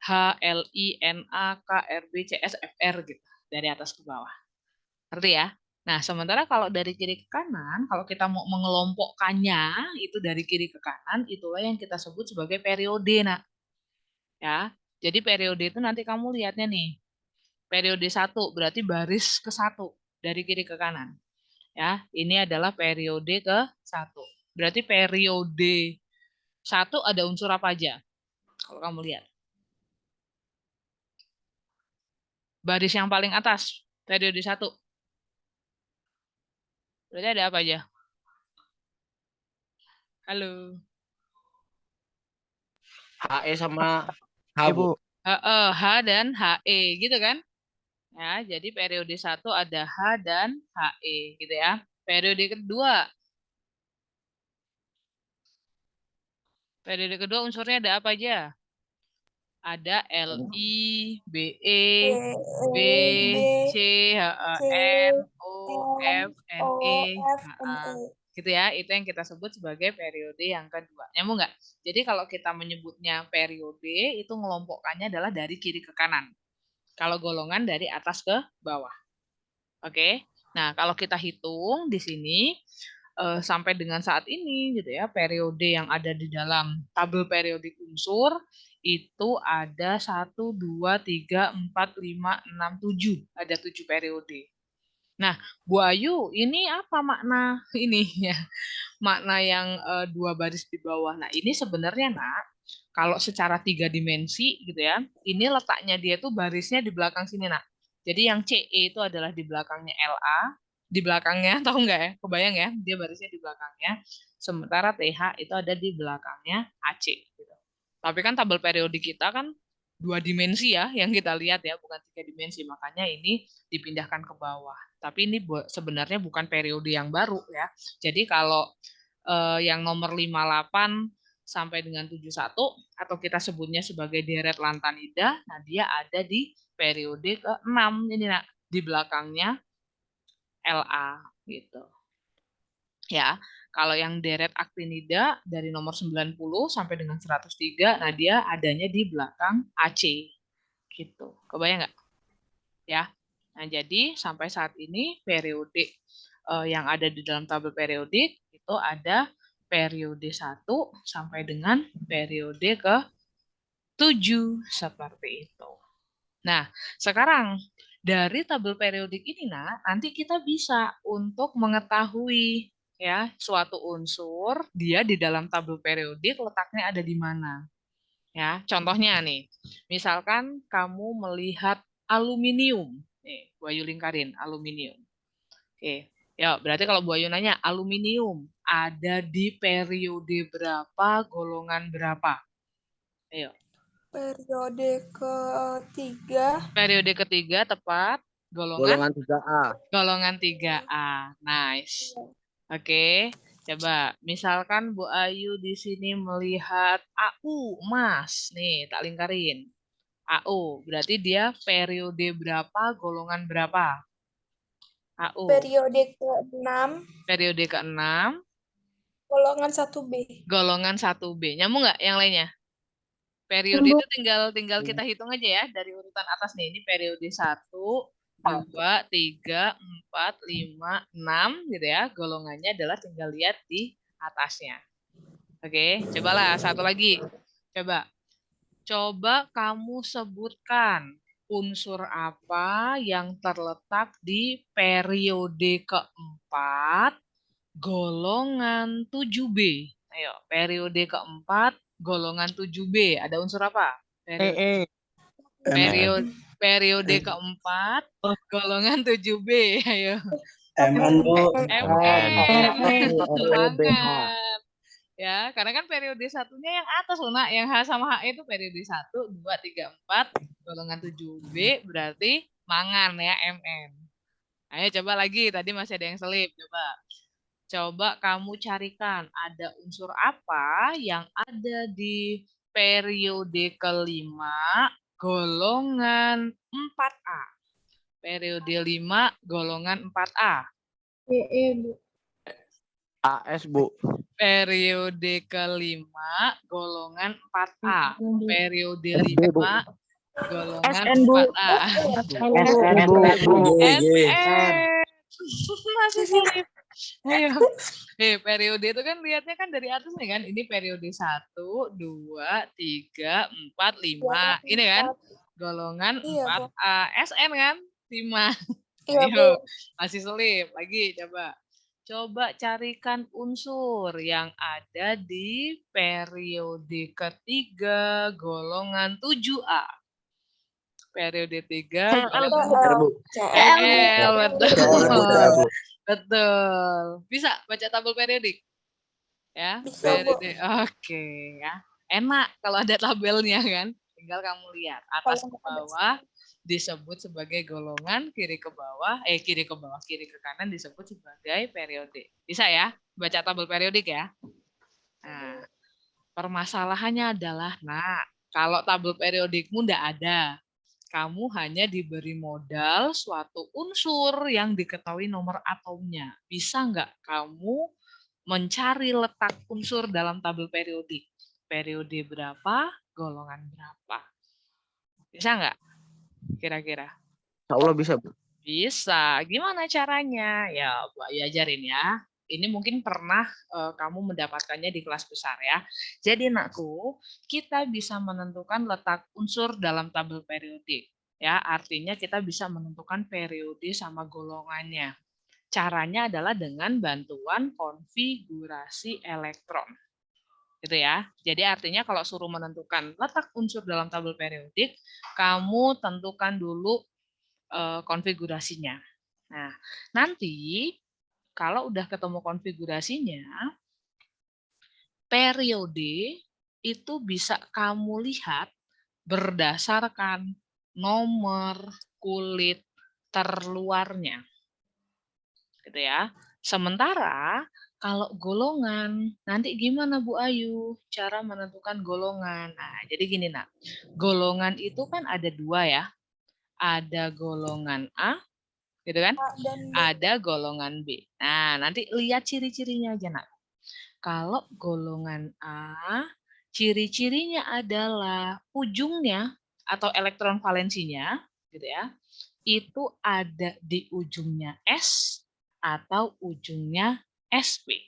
H, L, I, N, A, K, R, B, C, S, F, R gitu. Dari atas ke bawah. Ngerti ya? Nah, sementara kalau dari kiri ke kanan, kalau kita mau mengelompokkannya, itu dari kiri ke kanan, itulah yang kita sebut sebagai periode. Nah, ya. Jadi periode itu nanti kamu lihatnya nih. Periode 1 berarti baris ke 1 dari kiri ke kanan. Ya, ini adalah periode ke 1. Berarti periode 1 ada unsur apa aja? Kalau kamu lihat. Baris yang paling atas, periode 1. Berarti ada apa aja? Halo. HE sama H, Bu. H dan HE gitu kan? Ya, jadi periode 1 ada H dan HE gitu ya. Periode kedua. Periode kedua unsurnya ada apa aja? Ada Li, Be, B, C, N, O, F, Ne, gitu ya. Itu yang kita sebut sebagai periode yang kedua. Nyambung nggak? Jadi kalau kita menyebutnya periode, itu ngelompokkannya adalah dari kiri ke kanan. Kalau golongan dari atas ke bawah. Oke. Nah, kalau kita hitung di sini sampai dengan saat ini gitu ya, periode yang ada di dalam tabel periodik unsur itu ada 1 2 3 4 5 6 7. Ada 7 periode. Nah, Bu Ayu, ini apa makna ini ya? Makna yang 2 baris di bawah. Nah, ini sebenarnya nak, kalau secara 3 dimensi gitu ya, ini letaknya dia tuh barisnya di belakang sini nak. Jadi yang CE itu adalah di belakangnya LA, di belakangnya, tahu nggak ya? Kebayang ya, dia barisnya di belakangnya. Sementara TH itu ada di belakangnya AC. Gitu. Tapi kan tabel periodik kita kan 2 dimensi ya, yang kita lihat ya, bukan 3 dimensi. Makanya ini dipindahkan ke bawah. Tapi ini sebenarnya bukan periode yang baru ya. Jadi kalau yang nomor 58 sampai dengan 71 atau kita sebutnya sebagai deret lantanida, nah dia ada di periode ke-6 ini nak, di belakangnya LA gitu. Ya, kalau yang deret actinida dari nomor 90 sampai dengan 103, nah dia adanya di belakang AC gitu. Kebayang nggak? Ya. Nah, jadi sampai saat ini periode yang ada di dalam tabel periodik itu ada periode 1 sampai dengan periode ke-7 seperti itu. Nah, sekarang dari tabel periodik ini nanti kita bisa untuk mengetahui ya suatu unsur dia di dalam tabel periodik letaknya ada di mana. Ya, contohnya nih. Misalkan kamu melihat aluminium. Nih, Bu Ayu lingkarin aluminium. Oke. Ya, berarti kalau Bu Ayu nanya aluminium ada di periode berapa, golongan berapa? Ayo. Periode ketiga. Periode ketiga tepat. Golongan 3A. Golongan 3A. Nice. Oke. Coba, misalkan Bu Ayu di sini melihat AU emas. Nih, tak lingkarin. AU, berarti dia periode berapa, golongan berapa? AU. Periode ke-6. Periode ke-6. Golongan 1B. Golongan 1B. Nyambung nggak yang lainnya? Periode itu tinggal kita hitung aja ya dari urutan atas nih. Ini periode 1, 2, 3, 4, 5, 6 gitu ya. Golongannya adalah tinggal lihat di atasnya. Oke, cobalah satu lagi. Coba kamu sebutkan unsur apa yang terletak di periode keempat golongan 7B. Ayo, periode keempat golongan 7B. Ada unsur apa? Periode keempat golongan 7B. Ayo. MN, Bu. MN. Semangat. Ya, karena kan periode satunya yang atas loh, nak. Yang H sama H itu periode 1, 2, 3, 4, golongan 7B berarti mangan ya, MN. Ayo coba lagi, tadi masih ada yang selip. Coba kamu carikan ada unsur apa yang ada di periode kelima golongan 4A. Periode 5 golongan 4A. Bu. AS, Bu. Periode kelima golongan 4A. Periode 5 golongan 4A. SN, Bu. Masih sulit. Ayo. Periode itu kan lihatnya kan dari atas nih kan. Ini periode 1, 2, 3, 4, 5. Ini kan golongan 4A. SN kan 5. Ayo. Masih sulit. Lagi coba carikan unsur yang ada di periode ketiga golongan 7A. Periode 3 CL, betul. Betul. Bisa baca tabel periodik? Ya, periode. Oke, ya. Enak kalau ada tabelnya kan. Tinggal kamu lihat atas ke bawah disebut sebagai golongan, kiri ke kanan disebut sebagai periode. Bisa ya? Baca tabel periodik ya. Nah, permasalahannya adalah, kalau tabel periodikmu enggak ada, kamu hanya diberi modal suatu unsur yang diketahui nomor atomnya. Bisa enggak kamu mencari letak unsur dalam tabel periodik? Periode berapa, golongan berapa? Bisa enggak? Kira-kira? Insya Allah bisa, Bu. Bisa. Gimana caranya? Ya, Bu Ayu ajarin ya. Ini mungkin pernah kamu mendapatkannya di kelas besar ya. Jadi nakku, kita bisa menentukan letak unsur dalam tabel periodik. Ya, artinya kita bisa menentukan periode sama golongannya. Caranya adalah dengan bantuan konfigurasi elektron. Gitu ya. Jadi artinya kalau suruh menentukan letak unsur dalam tabel periodik, kamu tentukan dulu konfigurasinya. Nah, nanti kalau udah ketemu konfigurasinya, periode itu bisa kamu lihat berdasarkan nomor kulit terluarnya. Gitu ya. Sementara kalau golongan, nanti gimana Bu Ayu cara menentukan golongan? Nah, jadi gini nak, golongan itu kan ada dua ya. Ada golongan A, gitu kan? Ada golongan B. Nah, nanti lihat ciri-cirinya aja nak. Kalau golongan A, ciri-cirinya adalah ujungnya atau elektron valensinya, gitu ya, itu ada di ujungnya S atau ujungnya SP.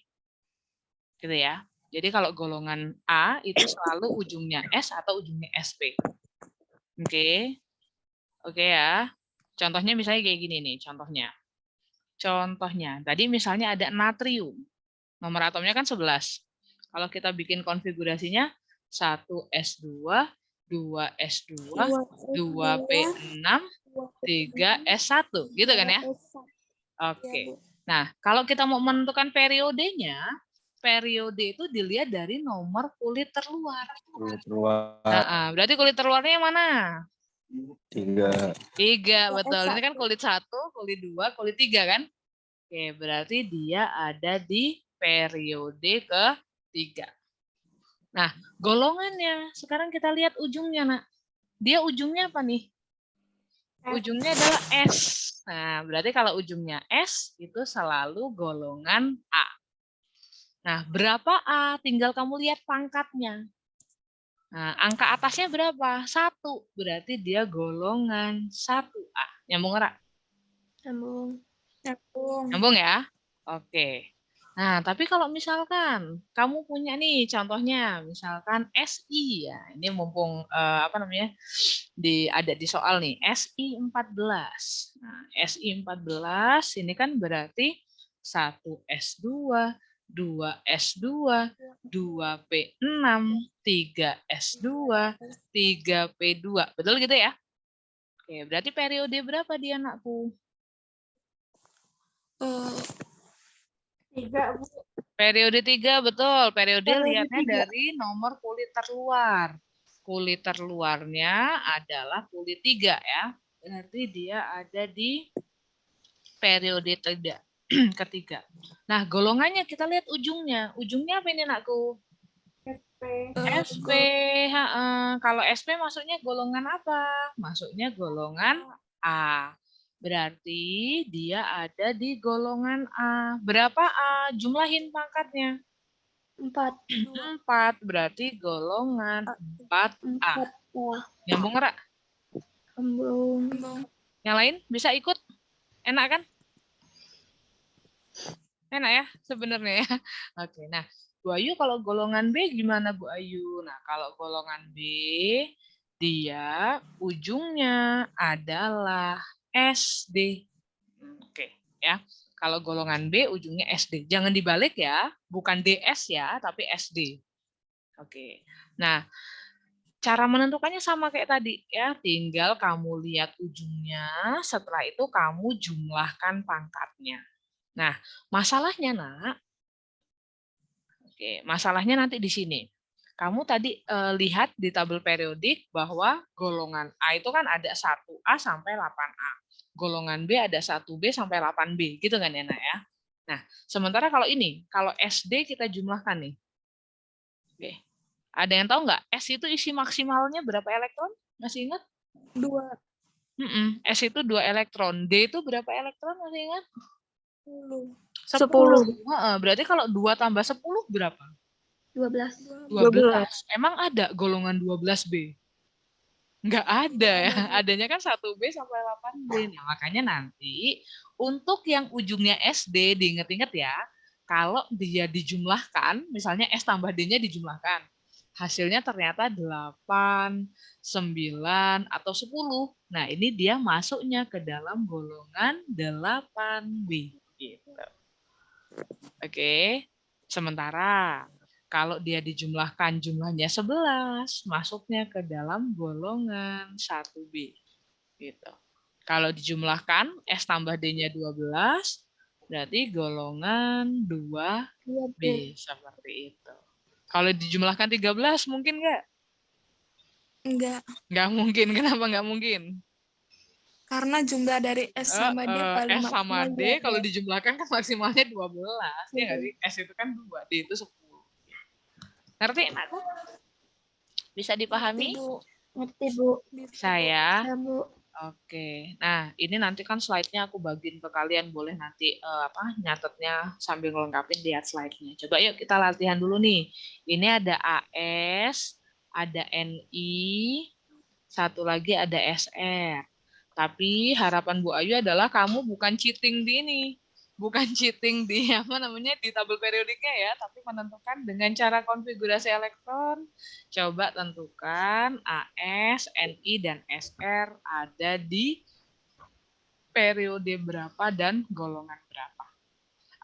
Gitu ya. Jadi kalau golongan A itu selalu ujungnya S atau ujungnya SP. Oke. Oke ya. Contohnya misalnya kayak gini nih, contohnya. Contohnya, tadi misalnya ada natrium. Nomor atomnya kan 11. Kalau kita bikin konfigurasinya 1S2, 2S2, 2P6, 3S1. Gitu kan ya? Oke. Nah, kalau kita mau menentukan periodenya, periode itu dilihat dari nomor kulit terluar. Kulit terluar. Nah, berarti kulit terluarnya yang mana? 3. 3, betul. Ini kan kulit 1, kulit 2, kulit 3 kan? Oke, berarti dia ada di periode ke-3. Nah, golongannya. Sekarang kita lihat ujungnya, nak. Dia ujungnya apa nih? Ujungnya adalah S. Nah, berarti kalau ujungnya S, itu selalu golongan A. Nah, berapa A? Tinggal kamu lihat pangkatnya. Nah, angka atasnya berapa? 1. Berarti dia golongan 1A. Nyambung nggak? Nyambung. Nyambung ya? Oke. Nah, tapi kalau misalkan kamu punya nih contohnya, misalkan SI ya. Ini mumpung ada di soal nih, SI14. Nah, SI14 ini kan berarti 1S2, 2S2, 2P6, 3S2, 3P2. Betul gitu ya? Oke, berarti periode berapa dia, anakku? 3, Bu. Periode 3, betul. Periode lihatnya dari nomor kulit terluar. Kulit terluarnya adalah kulit 3 ya. Berarti dia ada di periode ketiga. Nah, golongannya kita lihat ujungnya. Ujungnya apa ini, anakku? SP. Kalau SP masuknya golongan apa? Masuknya golongan A. Berarti dia ada di golongan A. Berapa A? Jumlahin pangkatnya. 4. Berarti golongan 4A. Nyambung nggak? Nyambung. Yang lain bisa ikut? Enak kan? Enak ya sebenarnya ya. Oke, nah Bu Ayu kalau golongan B gimana Bu Ayu? Nah kalau golongan B dia ujungnya adalah SD. Oke ya. Kalau golongan B ujungnya SD. Jangan dibalik ya, bukan DS ya, tapi SD. Oke. Nah, cara menentukannya sama kayak tadi ya, tinggal kamu lihat ujungnya, setelah itu kamu jumlahkan pangkatnya. Nah, masalahnya nak, masalahnya nanti di sini. Kamu tadi lihat di tabel periodik bahwa golongan A itu kan ada 1A sampai 8A. Golongan B ada 1B sampai 8B, gitu kan ya nak ya. Nah, sementara kalau ini, kalau SD kita jumlahkan nih. Oke. Ada yang tahu nggak? S itu isi maksimalnya berapa elektron? Masih ingat? 2. S itu 2 elektron. D itu berapa elektron? Masih ingat? 10. 10. Berarti kalau 2 tambah 10 berapa? 12. 12. Emang ada golongan 12B? Nggak ada ya. Adanya kan 1B sampai 8B. Nah, makanya nanti untuk yang ujungnya SD, diinget-inget ya, kalau dia dijumlahkan, misalnya S tambah D-nya dijumlahkan, hasilnya ternyata 8, 9, atau 10. Nah, ini dia masuknya ke dalam golongan 8B. Gitu. Oke. Sementara kalau dia dijumlahkan jumlahnya 11, masuknya ke dalam golongan 1B. Gitu. Kalau dijumlahkan, S tambah D-nya 12, berarti golongan 2B. Seperti itu. Kalau dijumlahkan 13, mungkin nggak? Enggak. Nggak mungkin. Kenapa nggak mungkin? Karena jumlah dari S sama D paling S sama maksimal D 12. kalau dijumlahkan kan maksimalnya 12. Ya nggak sih? S itu kan 2, D itu 10. Ngerti, anakku? Bisa dipahami? Ngerti, Bu. Saya. Bisa, Bu. Oke. Nah, ini nanti kan slide-nya aku bagiin ke kalian. Boleh nanti nyatetnya sambil ngelengkapin, lihat slide-nya. Coba yuk kita latihan dulu nih. Ini ada AS, ada NI, satu lagi ada SR. Tapi harapan Bu Ayu adalah kamu bukan cheating di ini. Bukan cheating di di tabel periodiknya ya, tapi menentukan dengan cara konfigurasi elektron. Coba tentukan AS, NI, dan SR ada di periode berapa dan golongan berapa.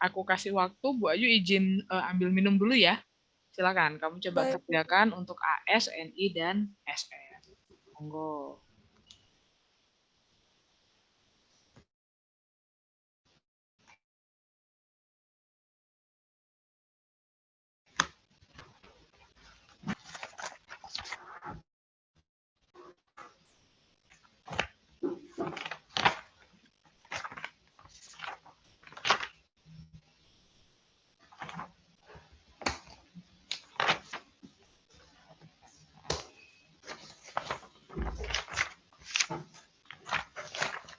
Aku kasih waktu, Bu Ayu izin ambil minum dulu ya. Silakan, kamu coba kerjakan untuk AS, NI, dan SR. Monggo.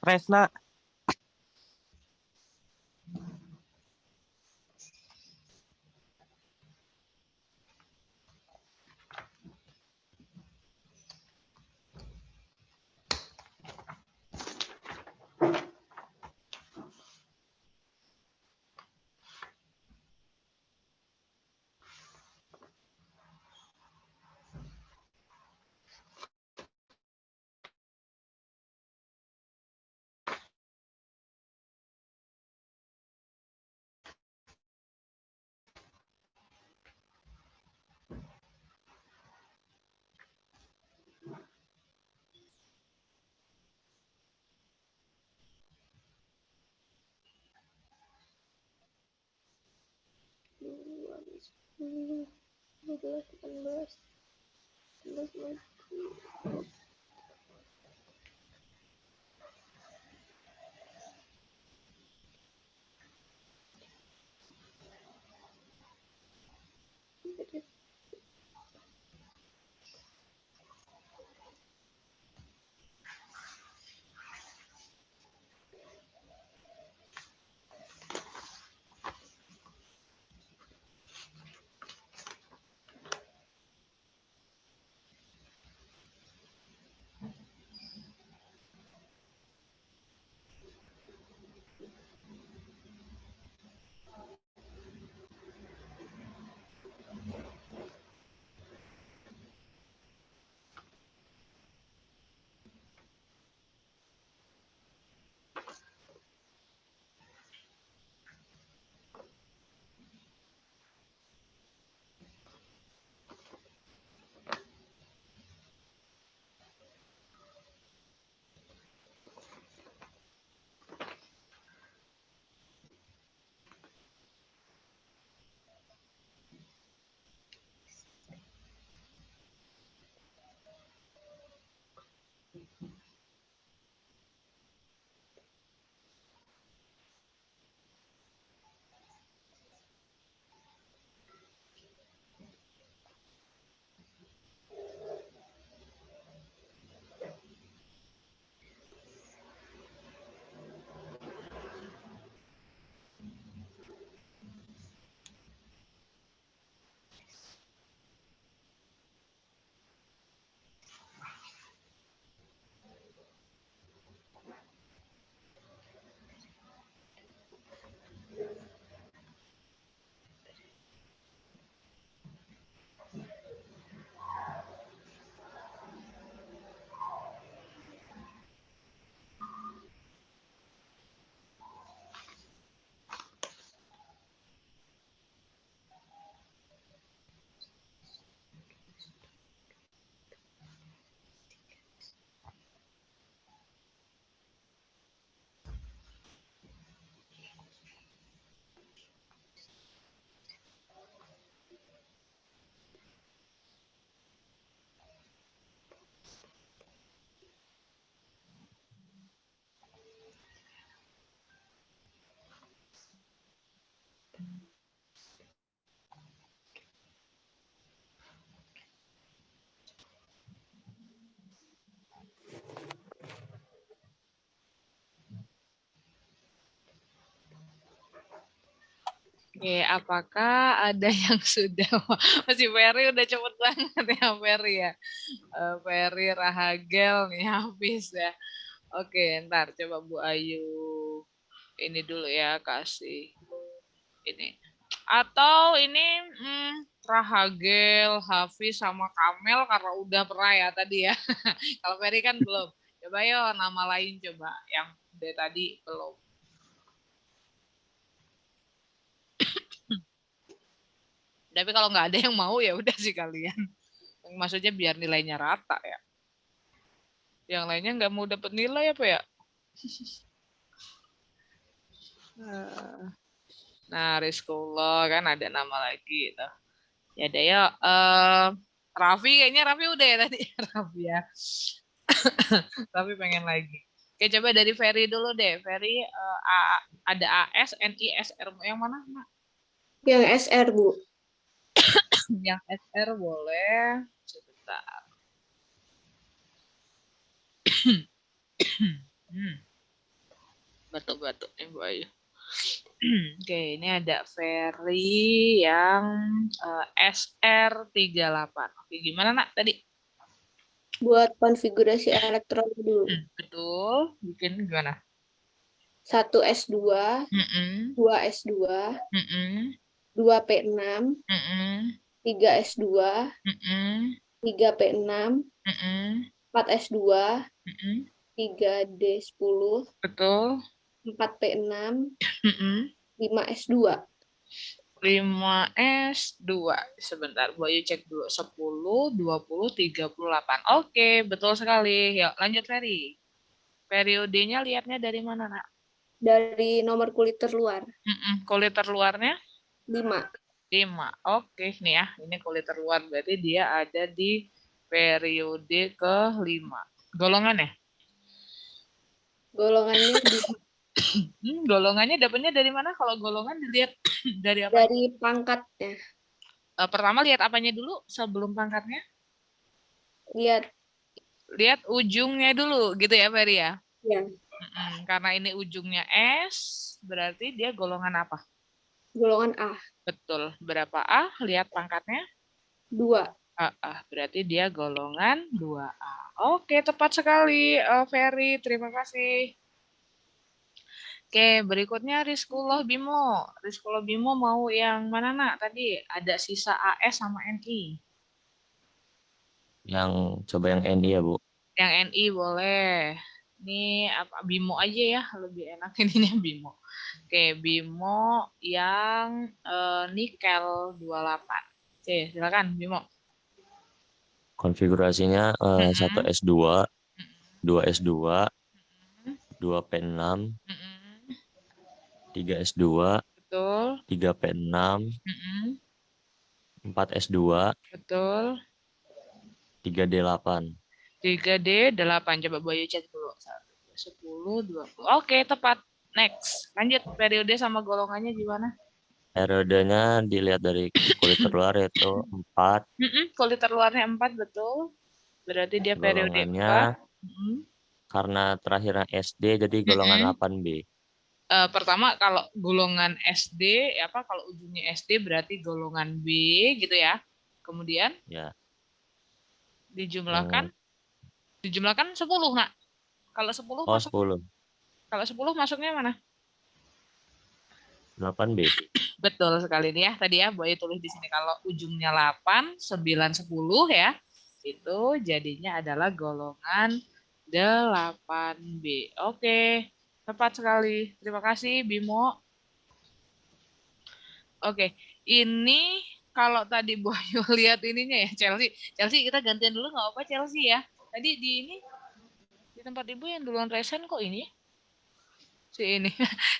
Resna. Oke, apakah ada yang sudah masih Ferry udah cepet banget ya Ferry ya. Ferry Rahagel nih habis ya. Oke, ntar coba Bu Ayu ini dulu ya kasih ini. Atau ini Rahagel, Hafiz sama Kamel karena udah pernah ya tadi ya. Kalau Ferry kan belum. Coba yo nama lain coba yang dari tadi belum. Tapi kalau nggak ada yang mau ya udah sih kalian. Maksudnya biar nilainya rata ya. Yang lainnya nggak mau dapat nilai apa ya? Nah, Rizkullah kan ada nama lagi. Tuh. Ya ada ya. Raffi kayaknya Raffi udah ya tadi. Raffi ya. Tapi pengen lagi. Oke, coba dari Ferry dulu deh. Ferry ada AS, NI, SR. Yang mana? Yang SR, Bu. Yang SR boleh. Sebentar. Batuk-batuk nih Bu Ayu. Oke, ini ada Ferry yang SR38. Oke, gimana nak tadi? Buat konfigurasi elektron dulu. Betul. Bikin gimana? 1 S2, 2 S2, 2 P6, 3 S2, 3 P6, 4 S2, 3 D10, Betul. 4 P6, 5 S2. 5 S2. Sebentar, Bu Ayu cek dulu. 10, 20, 38. Oke, betul sekali. Yuk, lanjut Ferry. Periodenya lihatnya dari mana, Nak? Dari nomor kulit terluar. Kulit terluarnya? 5. 5. Oke, nih ya. Ini kulit terluar. Berarti dia ada di periode ke-5. Golongannya? Golongannya dapatnya dari mana? Kalau golongan dilihat dari apa? Dari pangkatnya. Pertama lihat apanya dulu sebelum pangkatnya? Lihat ujungnya dulu gitu ya Ferry ya? Iya. Karena ini ujungnya S, berarti dia golongan apa? Golongan A. Betul. Berapa A? Lihat pangkatnya? 2. Berarti dia golongan 2A. Oke, tepat sekali Ferry. Terima kasih. Oke, berikutnya Rizkullah Bimo. Rizkullah Bimo mau yang mana nak? Tadi ada sisa AS sama NI. Coba yang NI ya, Bu. Yang NI boleh. Ini apa Bimo aja ya, lebih enak ininya Bimo. Oke, Bimo yang nikel 28. Oke, silakan Bimo. Konfigurasinya 1 S2, 2 S2, 2 P6, 3 S2, betul. 3 P6, 4 S2, betul. 3 D8. 3 D8. Coba Bu Ayu cek dulu. 10, 20. Oke, tepat. Next. Lanjut, periode sama golongannya gimana? Periodenya dilihat dari kulit terluar yaitu 4. Kulit terluarnya 4, betul. Berarti dia periode 4. Karena terakhirnya SD, jadi golongan 8B. Pertama, kalau golongan SD, kalau ujungnya SD berarti golongan B, gitu ya. Kemudian? Ya. Dijumlahkan 10, nak. Kalau 10 masuk. 10. Kalau 10 masuknya mana? 8B. Betul sekali nih ya. Tadi ya, boleh tulis di sini kalau ujungnya 8, 9, 10 ya. Itu jadinya adalah golongan 8B. Oke, tepat sekali. Terima kasih Bimo. Oke, ini kalau tadi Bu Ayu lihat ininya ya Chelsea kita gantian dulu nggak apa Chelsea ya. Tadi di tempat Ibu yang duluan resen kok ini?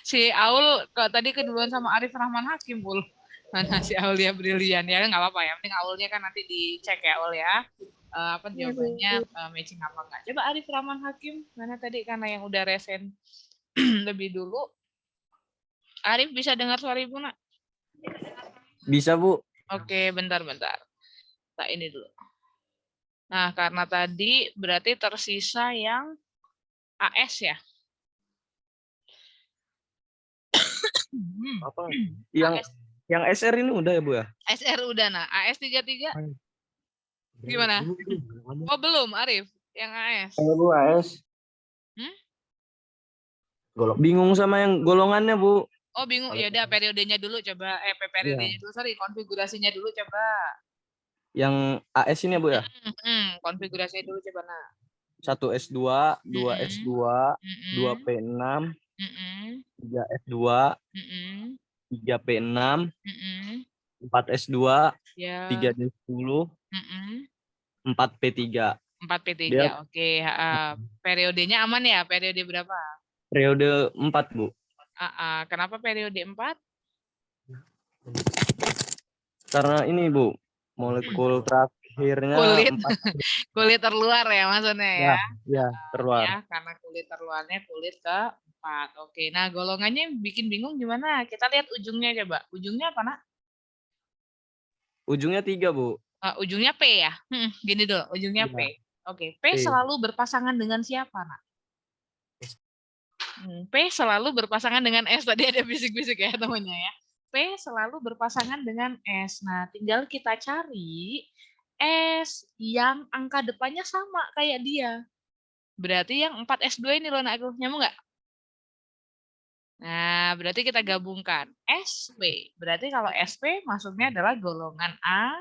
Si Aul kok tadi keduluan sama Arif Rahman Hakim Pul. Mana si Aul ya brilian ya, nggak apa-apa ya. Penting Aulnya kan nanti dicek ya Aul ya. Apa jawabannya matching apa enggak. Coba Arif Rahman Hakim mana tadi karena yang udah resen lebih dulu. Arif bisa dengar suara Ibu nak? Bisa, Bu. Oke, bentar. Nah, ini dulu. Nah, karena tadi berarti tersisa yang AS ya? Apa? Yang Yang SR ini udah ya, Bu ya? SR udah, nah AS33 gimana? Oh belum, Arif, yang AS. Bu, AS. Bingung sama yang golongannya, Bu. Oh bingung, ya udah periodenya dulu coba, periodenya dulu, sorry, konfigurasinya dulu coba. Yang AS ini ya, Bu ya? Konfigurasinya dulu coba, nah. 1 S2, 2 S2, 2 P6, 3 S2, 3 P6, 4 S2, 3 D10, 4 P3. 4 P3, Dia oke. Periodenya aman ya? Periode berapa? periode 4, Bu. Kenapa periode 4? Karena ini, Bu, molekul terakhirnya kulit terluar ya maksudnya ya? Ya, terluar. Ya, karena kulit terluarnya kulit ke-4. Oke, nah golongannya bikin bingung gimana? Kita lihat ujungnya coba. Ujungnya apa, Nak? Ujungnya 3, Bu. Ujungnya P ya? Gini dulu, ujungnya P. Oke, P selalu berpasangan dengan siapa, Nak? P selalu berpasangan dengan S. Tadi ada bisik-bisik ya temannya ya. P selalu berpasangan dengan S. Nah, tinggal kita cari S yang angka depannya sama kayak dia. Berarti yang 4S2 ini loh, Nakku. Nyambung nggak? Nah, berarti kita gabungkan SP. Berarti kalau SP masuknya adalah golongan A.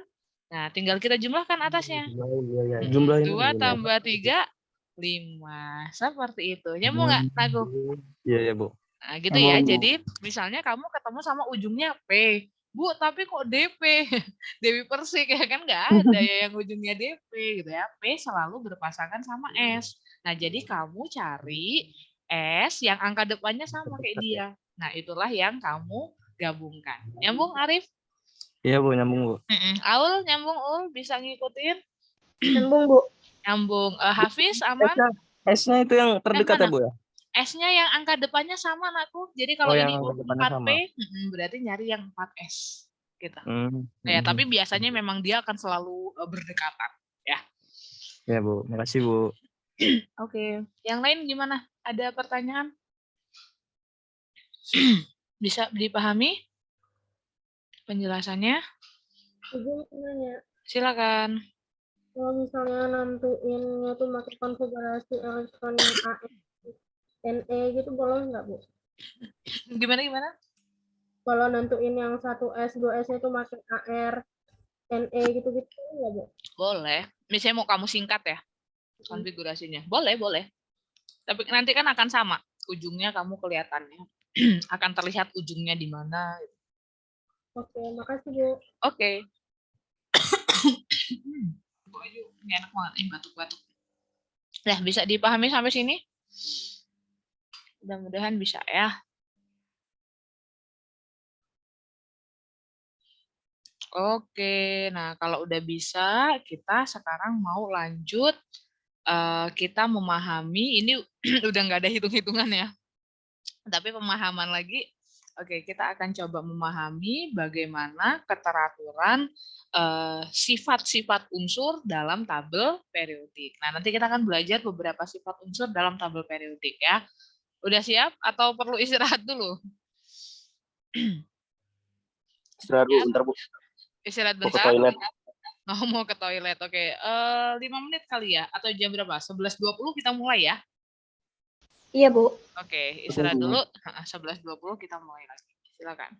Nah, tinggal kita jumlahkan atasnya. Jumlah 2 tambah 3, 5. Seperti itu. Nyambung nggak, Nakku? Iya, Bu. Nah, gitu ya. Jadi, misalnya kamu ketemu sama ujungnya P. Bu, tapi kok DP? Dewi Persik ya kan nggak ada ya yang ujungnya DP gitu ya. P selalu berpasangan sama S. Nah, jadi kamu cari S yang angka depannya sama kayak dia. Nah, itulah yang kamu gabungkan. Nyambung, Arif? Iya, Bu, nyambung, Bu. Aul, nyambung, Ul? Bisa ngikutin? Nyambung, Bu. Nyambung. Hafiz, aman? S-nya itu yang terdekat ya, Bu ya? S-nya yang angka depannya sama, Nakku. Jadi kalau ini 4P, berarti nyari yang 4S. Gitu. Ya, tapi biasanya memang dia akan selalu berdekatan. Ya. Ya, Bu. Makasih, Bu. Oke. Yang lain gimana? Ada pertanyaan? Bisa dipahami penjelasannya? Ibu nanya. Silakan. Kalau misalnya nentuinnya tuh pakai konfigurasi elektron yang AS, NE gitu boleh nggak, Bu? Gimana? Kalau nentuin yang 1S, 2S itu pakai AR, NE gitu-gitu nggak, Bu? Boleh. Misalnya mau kamu singkat ya konfigurasinya. Boleh. Tapi nanti kan akan sama. Ujungnya kamu kelihatannya. Akan terlihat ujungnya di mana. Oke, makasih, Bu. Oke. Ini enak banget nih batuk-batuk. Nah, bisa dipahami sampai sini? Mudah-mudahan bisa ya. Oke, nah kalau udah bisa, kita sekarang mau lanjut. Kita memahami, ini udah nggak ada hitung-hitungan ya. Tapi pemahaman lagi, oke, kita akan coba memahami bagaimana keteraturan sifat-sifat unsur dalam tabel periodik. Nah, nanti kita akan belajar beberapa sifat unsur dalam tabel periodik ya. Udah siap atau perlu istirahat dulu? Istirahat, Bu. Bentar, Bu. Istirahat Mau ke bentar. toilet. Mau ke toilet, oke. 5 menit kali ya? Atau jam berapa? 11.20 kita mulai ya? Iya, Bu. Oke, istirahat dulu. 11.20 kita mulai lagi. Silakan.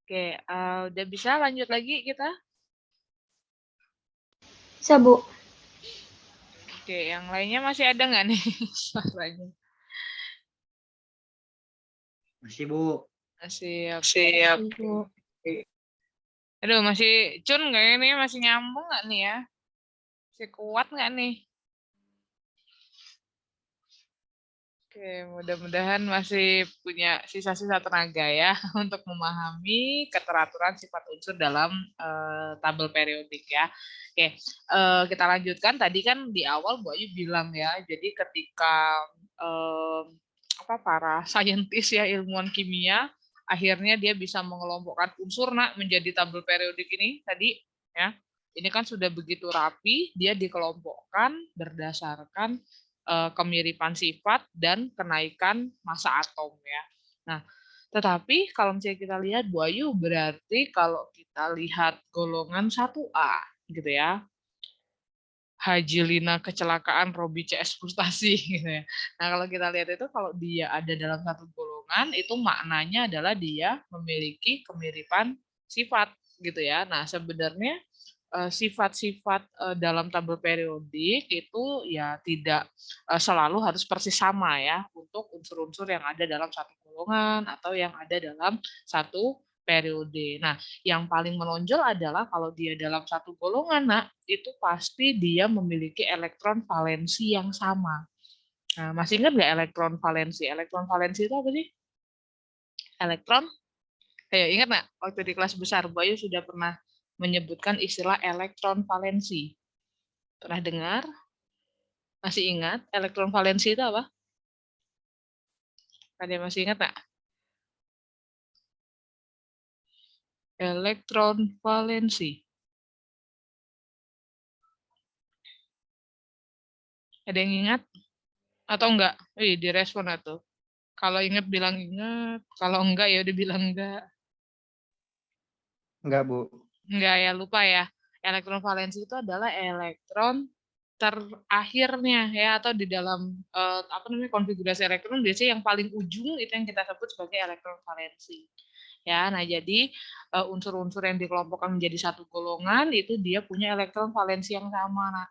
Oke, udah bisa lanjut lagi kita? Bisa, Bu. Oke, yang lainnya masih ada nggak nih suaranya? Masih, Bu. Masih, oke. Siap. Bu. Aduh, masih Cun nggak ini? Masih nyambung nggak nih ya? Masih kuat nggak nih? Oke, mudah-mudahan masih punya sisa-sisa tenaga ya untuk memahami keteraturan sifat unsur dalam tabel periodik ya. Oke, kita lanjutkan. Tadi kan di awal Bu Ayu bilang ya, jadi ketika para saintis ya, ilmuwan kimia, akhirnya dia bisa mengelompokkan unsur menjadi tabel periodik ini tadi ya. Ini kan sudah begitu rapi, dia dikelompokkan berdasarkan kemiripan sifat dan kenaikan massa atom ya. Nah, tetapi kalau misalnya kita lihat Bu Ayu, berarti kalau kita lihat golongan 1A gitu ya, Haji Lina kecelakaan, Robi CS frustasi gitu ya. Nah, kalau kita lihat itu kalau dia ada dalam satu golongan, itu maknanya adalah dia memiliki kemiripan sifat gitu ya. Nah, sebenarnya sifat-sifat dalam tabel periodik itu ya tidak selalu harus persis sama ya untuk unsur-unsur yang ada dalam satu golongan atau yang ada dalam satu periode. Nah, yang paling menonjol adalah kalau dia dalam satu golongan, itu pasti dia memiliki elektron valensi yang sama. Nah, masih ingat nggak elektron valensi? Elektron valensi itu apa sih? Elektron? Kayak ingat nggak? Waktu di kelas besar, Bayu sudah pernah menyebutkan istilah elektron valensi. Pernah dengar? Masih ingat? Elektron valensi itu apa? Ada yang masih ingat nggak? Elektron valensi. Ada yang ingat? Atau enggak? Direspon atau? Kalau ingat bilang ingat, kalau enggak ya udah bilang enggak. Enggak, Bu. Enggak ya, lupa ya. Elektron valensi itu adalah elektron terakhirnya ya, atau di dalam konfigurasi elektron biasanya yang paling ujung itu yang kita sebut sebagai elektron valensi. Ya, nah jadi unsur-unsur yang dikelompokkan menjadi satu golongan itu dia punya elektron valensi yang sama, nah.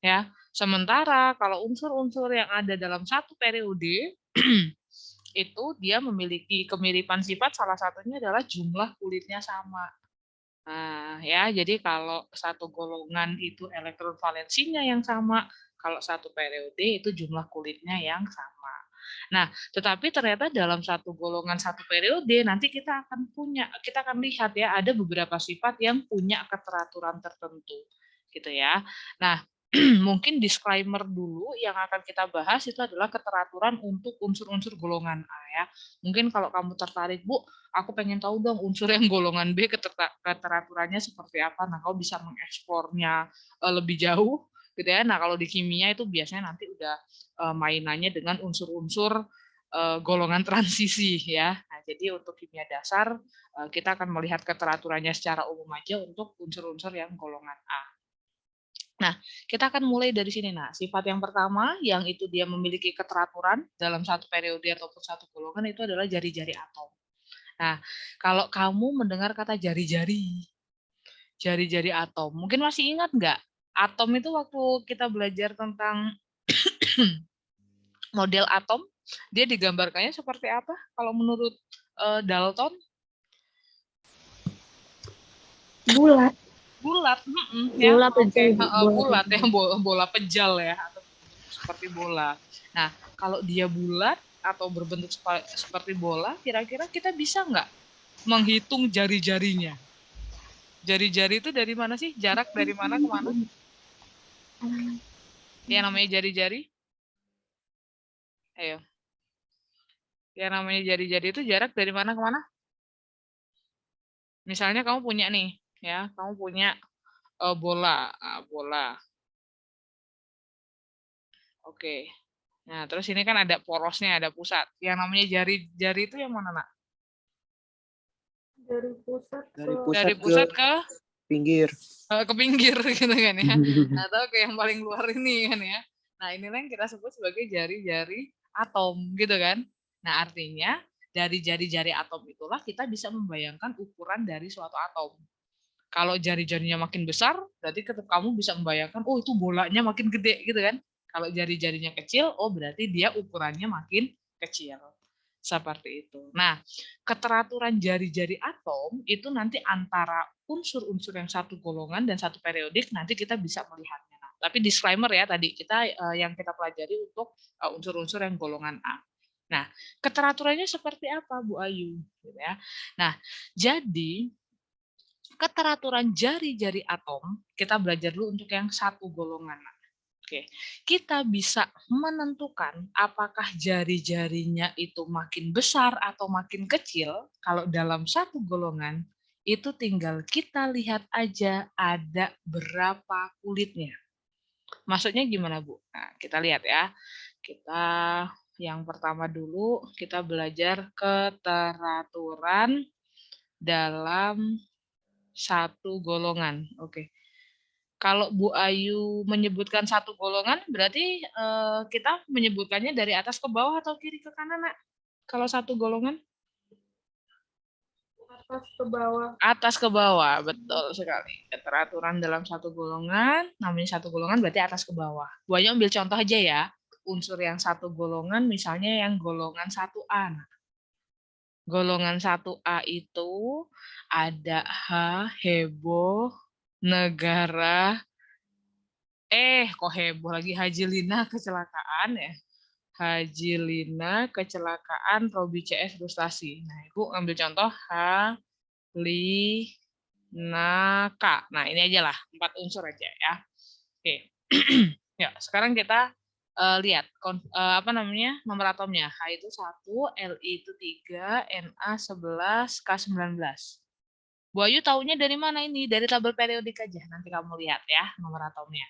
Ya, sementara kalau unsur-unsur yang ada dalam satu periode itu dia memiliki kemiripan sifat, salah satunya adalah jumlah kulitnya sama. Nah, ya, jadi kalau satu golongan itu elektron valensinya yang sama, kalau satu periode itu jumlah kulitnya yang sama. Nah, tetapi ternyata dalam satu golongan satu periode nanti kita akan lihat ya ada beberapa sifat yang punya keteraturan tertentu, gitu ya. Nah, mungkin disclaimer dulu yang akan kita bahas itu adalah keteraturan untuk unsur-unsur golongan A ya. Mungkin kalau kamu tertarik, Bu, aku pengen tahu dong unsur yang golongan B keteraturannya seperti apa. Nah, kau bisa mengeksplornya lebih jauh gitu ya. Nah, kalau di kimia itu biasanya nanti udah mainannya dengan unsur-unsur golongan transisi ya. Nah, jadi untuk kimia dasar kita akan melihat keteraturannya secara umum aja untuk unsur-unsur yang golongan A. Nah, kita akan mulai dari sini. Nah, sifat yang pertama yang itu dia memiliki keteraturan dalam satu periode ataupun satu golongan itu adalah jari-jari atom. Nah, kalau kamu mendengar kata jari-jari atom, mungkin masih ingat nggak? Atom itu waktu kita belajar tentang model atom, dia digambarkannya seperti apa? Kalau menurut Dalton? Bulat. Bulat, ya. Bulat ya, bola pejal ya, atau seperti bola. Nah, kalau dia bulat atau berbentuk seperti bola, kira-kira kita bisa nggak menghitung jari-jarinya? Jari-jari itu dari mana sih? Jarak dari mana ke mana? Yang namanya jari-jari? Ayo. Yang namanya jari-jari itu jarak dari mana ke mana? Misalnya kamu punya nih, ya, kamu punya bola. Oke. Nah, terus ini kan ada porosnya, ada pusat. Yang namanya jari-jari itu yang mana, Nak? Dari pusat ke pinggir. Ke pinggir gitu kan ya. Atau ke yang paling luar ini kan ya. Nah, inilah yang kita sebut sebagai jari-jari atom gitu kan. Nah, artinya dari jari-jari atom itulah kita bisa membayangkan ukuran dari suatu atom. Kalau jari-jarinya makin besar, berarti kamu bisa membayangkan, oh itu bolanya makin gede gitu kan. Kalau jari-jarinya kecil, oh berarti dia ukurannya makin kecil. Seperti itu. Nah, keteraturan jari-jari atom itu nanti antara unsur-unsur yang satu golongan dan satu periodik nanti kita bisa melihatnya. Nah, tapi disclaimer ya tadi kita yang kita pelajari untuk unsur-unsur yang golongan A. Nah, keteraturannya seperti apa, Bu Ayu? Gitu ya. Nah, jadi keteraturan jari-jari atom kita belajar dulu untuk yang satu golongan. Oke, kita bisa menentukan apakah jari-jarinya itu makin besar atau makin kecil. Kalau dalam satu golongan, itu tinggal kita lihat aja ada berapa kulitnya. Maksudnya gimana, Bu? Nah, kita lihat ya. Kita yang pertama dulu, kita belajar keteraturan dalam satu golongan. Oke. Kalau Bu Ayu menyebutkan satu golongan, berarti kita menyebutkannya dari atas ke bawah atau kiri ke kanan, Nak? Kalau satu golongan? Atas ke bawah. Atas ke bawah, betul sekali. Keteraturan dalam satu golongan, namanya satu golongan berarti atas ke bawah. Bu Ayu ambil contoh aja ya. Unsur yang satu golongan, misalnya yang golongan 1A. Nah, golongan 1A itu ada H, heboh, negara, kok heboh lagi, Haji Lina kecelakaan ya. Haji Lina kecelakaan, Robi CS frustasi. Nah, Ibu ambil contoh H, Lina, K. Nah, ini aja lah, 4 unsur aja ya. Oke. Ya, sekarang kita lihat nomor atomnya. H itu 1, Li itu 3, Na 11, K 19. Bu Ayu taunya dari mana ini? Dari tabel periodik aja. Nanti kamu lihat ya nomor atomnya.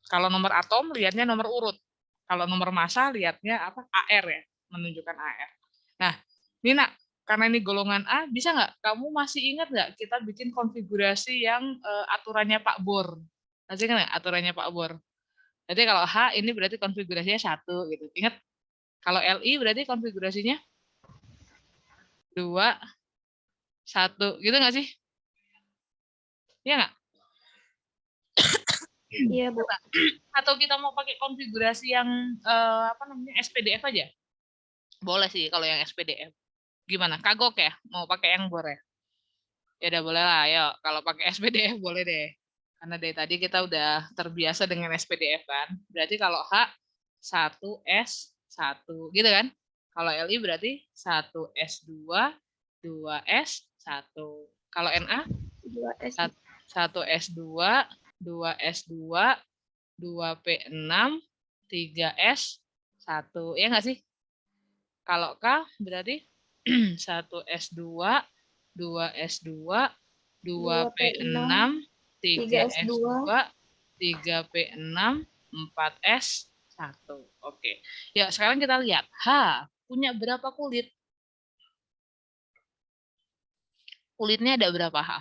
Kalau nomor atom lihatnya nomor urut. Kalau nomor massa lihatnya apa? AR ya, menunjukkan AR. Nah, ini Nak, karena ini golongan A, bisa nggak? Kamu masih ingat nggak kita bikin konfigurasi yang aturannya Pak Bor? Masih ingat nggak aturannya Pak Bor? Jadi kalau H ini berarti konfigurasinya 1 gitu. Ingat? Kalau Li berarti konfigurasinya 2, 1, gitu nggak sih? Iya nggak? Iya, Bu. Atau kita mau pakai konfigurasi yang SPDF aja? Boleh sih kalau yang SPDF. Gimana? Kagok ya? Mau pakai yang Bor ya? Ya udah boleh lah, ayo. Kalau pakai SPDF boleh deh. Karena dari tadi kita udah terbiasa dengan SPDF kan. Berarti kalau H 1S1 gitu kan? Kalau Li berarti 1S2, 2S1. Kalau Na 1S2, 2S2, 2P6, 3S1. Ya nggak sih? Kalau K berarti 1S2, 2S2, 2P6, 3S2, 3P6, 4S1. Oke. Ya, sekarang kita lihat. H punya berapa kulit? Kulitnya ada berapa H?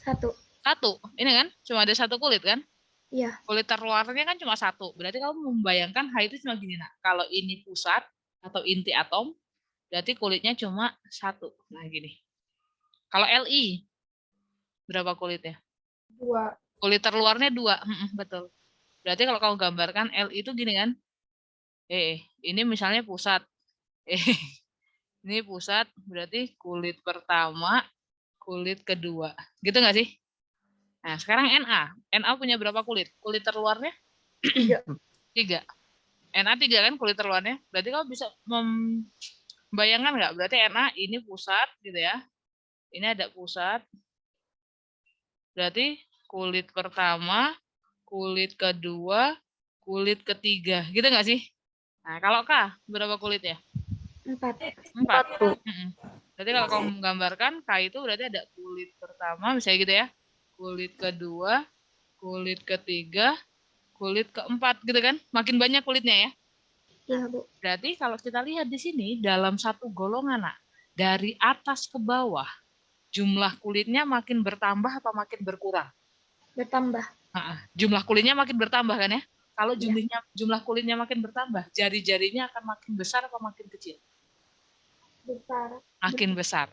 1. 1. Ini kan cuma ada 1 kulit kan? Iya. Kulit terluarnya kan cuma 1. Berarti kamu membayangkan H itu cuma gini, Nak. Kalau ini pusat atau inti atom, berarti kulitnya cuma 1. Nah, gini. Kalau Li, berapa kulitnya? 2. Kulit terluarnya 2. Betul. Berarti kalau kamu gambarkan Li itu gini kan? Ini misalnya pusat. Ini pusat, berarti kulit pertama, kulit kedua. Gitu nggak sih? Nah, sekarang Na. Na punya berapa kulit? Kulit terluarnya? 3. 3. Na 3 kan kulit terluarnya. Berarti kamu bisa membayangkan nggak? Berarti Na ini pusat gitu ya. Ini ada pusat. Berarti kulit pertama, kulit kedua, kulit ketiga. Gitu nggak sih? Nah, kalau K, berapa kulitnya? 4. 4. Berarti kalau kamu menggambarkan, K itu berarti ada kulit pertama, misalnya gitu ya. Kulit kedua, kulit ketiga, kulit keempat, gitu kan? Makin banyak kulitnya ya. Iya, Bu. Berarti kalau kita lihat di sini, dalam satu golongan, Nak, dari atas ke bawah, jumlah kulitnya makin bertambah apa makin berkurang? Bertambah. Jumlah kulitnya makin bertambah kan ya? Kalau jumlah kulitnya makin bertambah, jari-jarinya akan makin besar apa makin kecil? Besar. Makin besar.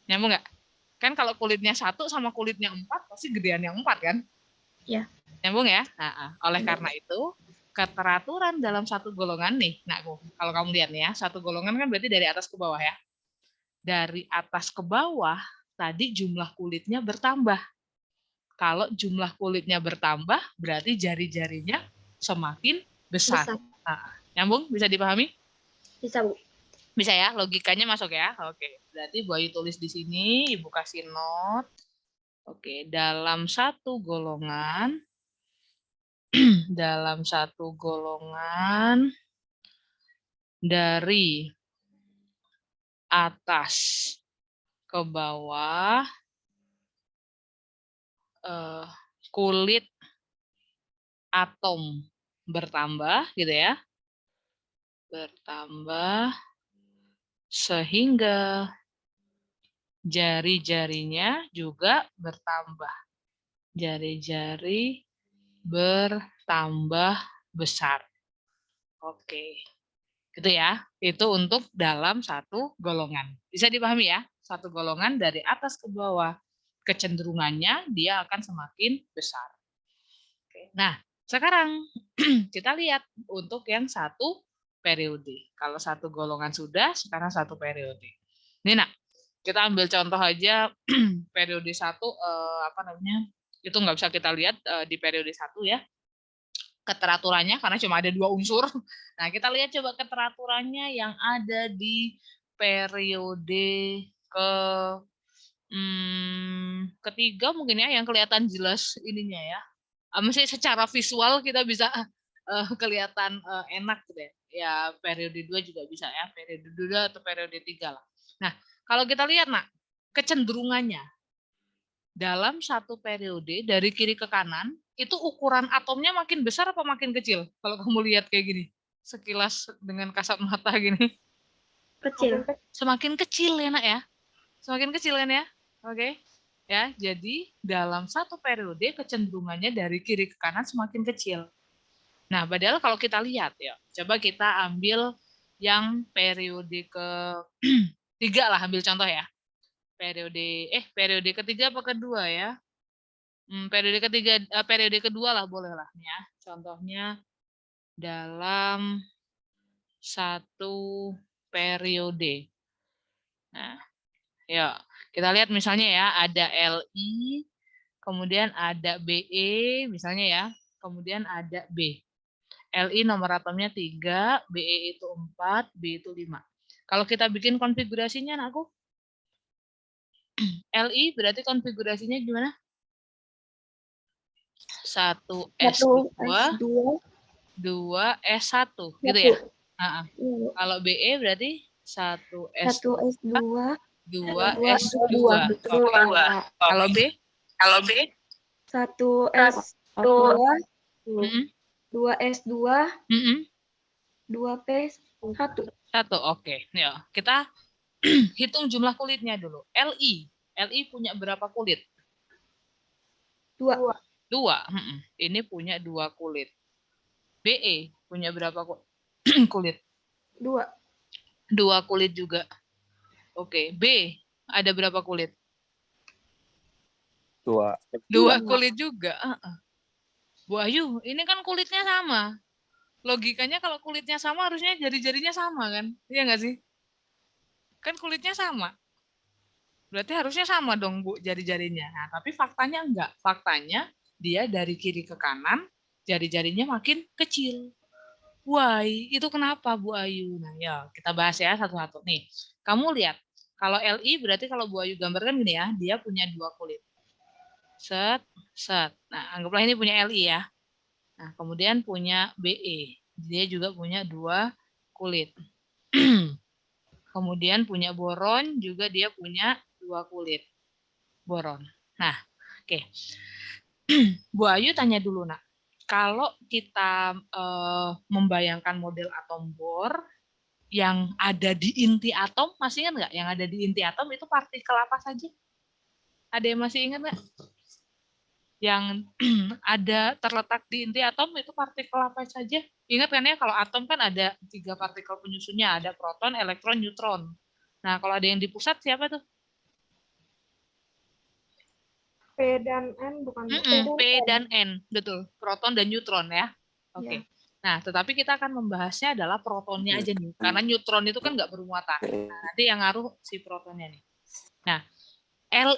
Nyambung nggak? Kan kalau kulitnya 1 sama kulitnya 4 pasti gedean yang 4 kan? Iya. Nyambung ya? Nah, oleh karena itu keteraturan dalam satu golongan nih. Nah, kalau kamu lihat nih ya, satu golongan kan berarti dari atas ke bawah ya. Dari atas ke bawah tadi jumlah kulitnya bertambah. Kalau jumlah kulitnya bertambah berarti jari-jarinya semakin besar. Nah, nyambung? Bisa dipahami? Bisa, Bu. Bisa ya, logikanya masuk ya. Oke, berarti Bu Ayu tulis di sini, Ibu kasih note. Oke, dalam satu golongan, dalam satu golongan dari atas ke bawah, kulit atom bertambah, gitu ya. Bertambah sehingga jari-jarinya juga bertambah. Jari-jari bertambah besar. Oke. Gitu ya. Itu untuk dalam satu golongan. Bisa dipahami ya? Satu golongan dari atas ke bawah. Kecenderungannya dia akan semakin besar. Oke. Nah, sekarang kita lihat untuk yang satu periode. Kalau satu golongan sudah, sekarang satu periode. Ini nak, kita ambil contoh aja periode 1, itu nggak bisa kita lihat di periode 1 ya. Keteraturannya karena cuma ada 2 unsur. Nah, kita lihat coba keteraturannya yang ada di periode ketiga mungkin ya, yang kelihatan jelas ininya ya. Mesti secara visual kita bisa kelihatan enak gitu ya. Ya, periode 2 juga bisa ya, periode 2 atau periode 3 lah. Nah, kalau kita lihat nak, kecenderungannya dalam satu periode dari kiri ke kanan, itu ukuran atomnya makin besar apa makin kecil? Kalau kamu lihat kayak gini, sekilas dengan kasat mata gini. Kecil. Semakin kecil ya nak ya. Semakin kecil kan ya. Oke. Ya, jadi dalam satu periode kecenderungannya dari kiri ke kanan semakin kecil. Nah, padahal kalau kita lihat ya, coba kita ambil yang periode ketiga lah, ambil contoh ya. Periode ketiga apa kedua ya? Periode kedua lah boleh lah ya. Contohnya dalam satu periode. Nah, ya kita lihat misalnya ya, ada LI, kemudian ada BE misalnya ya, kemudian ada B. LI nomor atomnya 3, BE itu 4, B itu 5. Kalau kita bikin konfigurasinya anakku, LI berarti konfigurasinya gimana? 1S2, 2S1 gitu ya. Kalau BE berarti 1S2, 2S2. Kalau B? 1S2, 2S2, 2P1. Oke. Ya, kita hitung jumlah kulitnya dulu. LI punya berapa kulit? 2. Ini punya 2 kulit. BE punya berapa kulit? 2. 2 kulit juga. Oke, B ada berapa kulit? 2. 2 kulit juga. Bu Ayu, ini kan kulitnya sama. Logikanya kalau kulitnya sama harusnya jari-jarinya sama kan? Iya nggak sih? Kan kulitnya sama. Berarti harusnya sama dong Bu jari-jarinya. Nah, tapi faktanya enggak. Faktanya dia dari kiri ke kanan, jari-jarinya makin kecil. Why? Itu kenapa Bu Ayu? Nah, ya kita bahas ya satu-satu nih. Kamu lihat, kalau LI berarti kalau Bu Ayu gambarkan gini ya, dia punya 2 kulit. Set. Nah, anggaplah ini punya LI ya. Nah, kemudian punya BE. Dia juga punya 2 kulit. Kemudian punya boron, juga dia punya 2 kulit. Boron. Nah, oke. Bu Ayu tanya dulu, nak. Kalau kita membayangkan model atom bor yang ada di inti atom, masih ingat nggak? Yang ada di inti atom itu partikel apa saja? Ada yang masih ingat nggak? Yang ada terletak di inti atom itu partikel apa saja? Ingat kan ya, kalau atom kan ada 3 partikel penyusunnya, ada proton, elektron, neutron. Nah, kalau ada yang di pusat siapa tuh? P dan N bukan P dan N, betul. Proton dan neutron ya. Oke. Nah, tetapi kita akan membahasnya adalah protonnya aja nih. Karena neutron itu kan nggak bermuatan. Nah, nanti yang ngaruh si protonnya nih. Nah,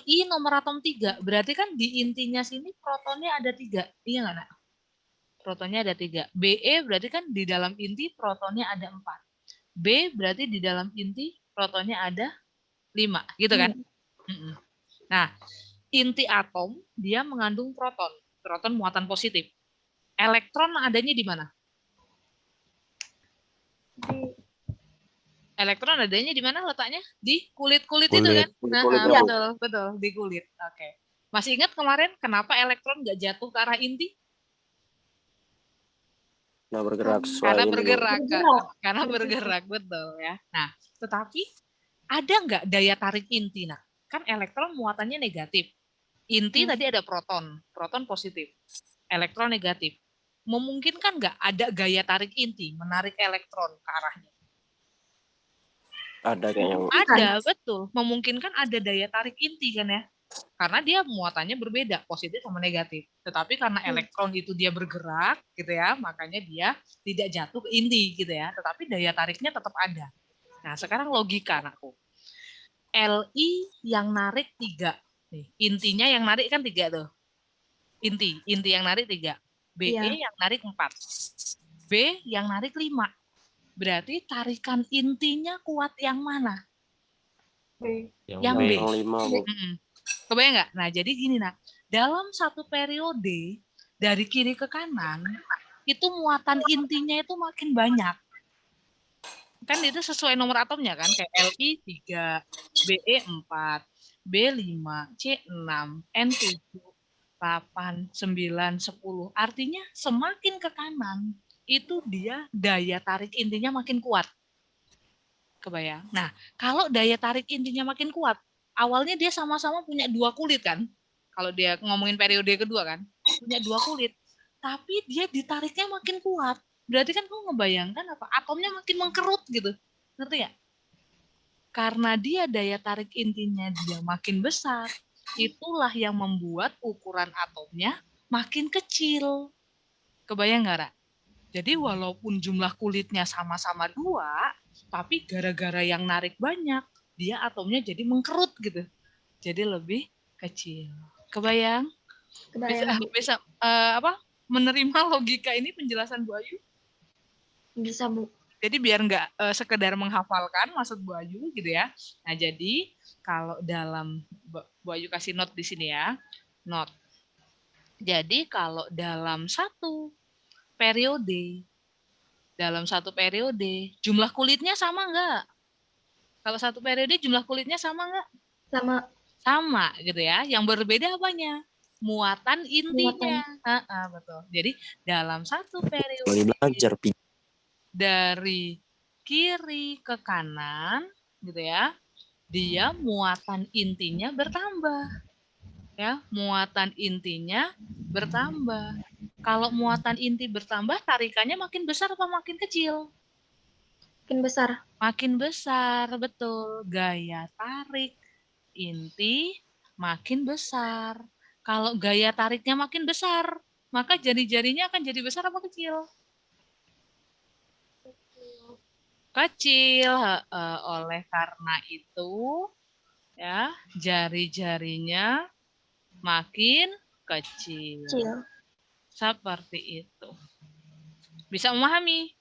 Li nomor atom 3. Berarti kan di intinya sini protonnya ada 3. Iya nggak, Nak? Protonnya ada 3. Be berarti kan di dalam inti protonnya ada 4. B berarti di dalam inti protonnya ada 5, gitu kan? Nah, inti atom dia mengandung proton. Proton muatan positif. Elektron adanya di mana? Elektron adanya di mana letaknya? Di kulit-kulit itu kan? Nah, betul, di kulit. Oke. Masih ingat kemarin kenapa elektron nggak jatuh ke arah inti? Karena bergerak, betul ya. Nah, tetapi ada nggak daya tarik inti? Nah, kan elektron muatannya negatif. Inti tadi ada proton positif, elektron negatif. Memungkinkan nggak ada gaya tarik inti menarik elektron ke arahnya? Ada kayaknya. Ada, betul. Memungkinkan ada daya tarik inti kan ya? Karena dia muatannya berbeda, positif sama negatif. Tetapi karena elektron itu dia bergerak, gitu ya, makanya dia tidak jatuh ke inti, gitu ya. Tetapi daya tariknya tetap ada. Nah, sekarang logika, anakku. Li yang narik 3. Nih, intinya yang narik kan 3 tuh. Inti yang narik 3. Be yang narik 4. B yang narik 5. Berarti tarikan intinya kuat yang mana? Yang B. Yang 5. Kebayang nggak? Nah, jadi gini, Nak. Dalam satu periode, dari kiri ke kanan, itu muatan intinya itu makin banyak. Kan itu sesuai nomor atomnya kan? Kayak Li 3, Be 4, B 5, C 6, N 7, 8, 9, 10. Artinya semakin ke kanan, itu dia daya tarik intinya makin kuat. Kebayang? Nah, kalau daya tarik intinya makin kuat, awalnya dia sama-sama punya 2 kulit kan? Kalau dia ngomongin periode kedua kan, punya 2 kulit. Tapi dia ditariknya makin kuat. Berarti kan kamu ngebayangkan apa? Atomnya makin mengkerut gitu. Ngerti nggak? Karena dia daya tarik intinya dia makin besar, itulah yang membuat ukuran atomnya makin kecil. Kebayang nggak, Ra? Jadi walaupun jumlah kulitnya sama-sama 2, tapi gara-gara yang narik banyak, dia atomnya jadi mengkerut gitu. Jadi lebih kecil. Kebayang? Bisa menerima logika ini penjelasan Bu Ayu? Bisa, Bu. Jadi biar nggak sekedar menghafalkan maksud Bu Ayu gitu ya. Nah, jadi kalau dalam Bu Ayu kasih note di sini ya. Note. Jadi kalau dalam satu periode, jumlah kulitnya sama nggak? Kalau satu periode jumlah kulitnya sama nggak? Sama gitu ya. Yang berbeda apanya? Muatan intinya. Betul. Jadi dalam satu periode dari kiri ke kanan gitu ya, dia muatan intinya bertambah. Ya, muatan intinya bertambah. Kalau muatan inti bertambah, tarikannya makin besar atau makin kecil? Makin besar. Makin besar, betul. Gaya tarik inti makin besar. Kalau gaya tariknya makin besar, maka jari-jarinya akan jadi besar apa kecil? Kecil. Oleh karena itu, ya, jari-jarinya makin kecil. Seperti itu. Bisa memahami?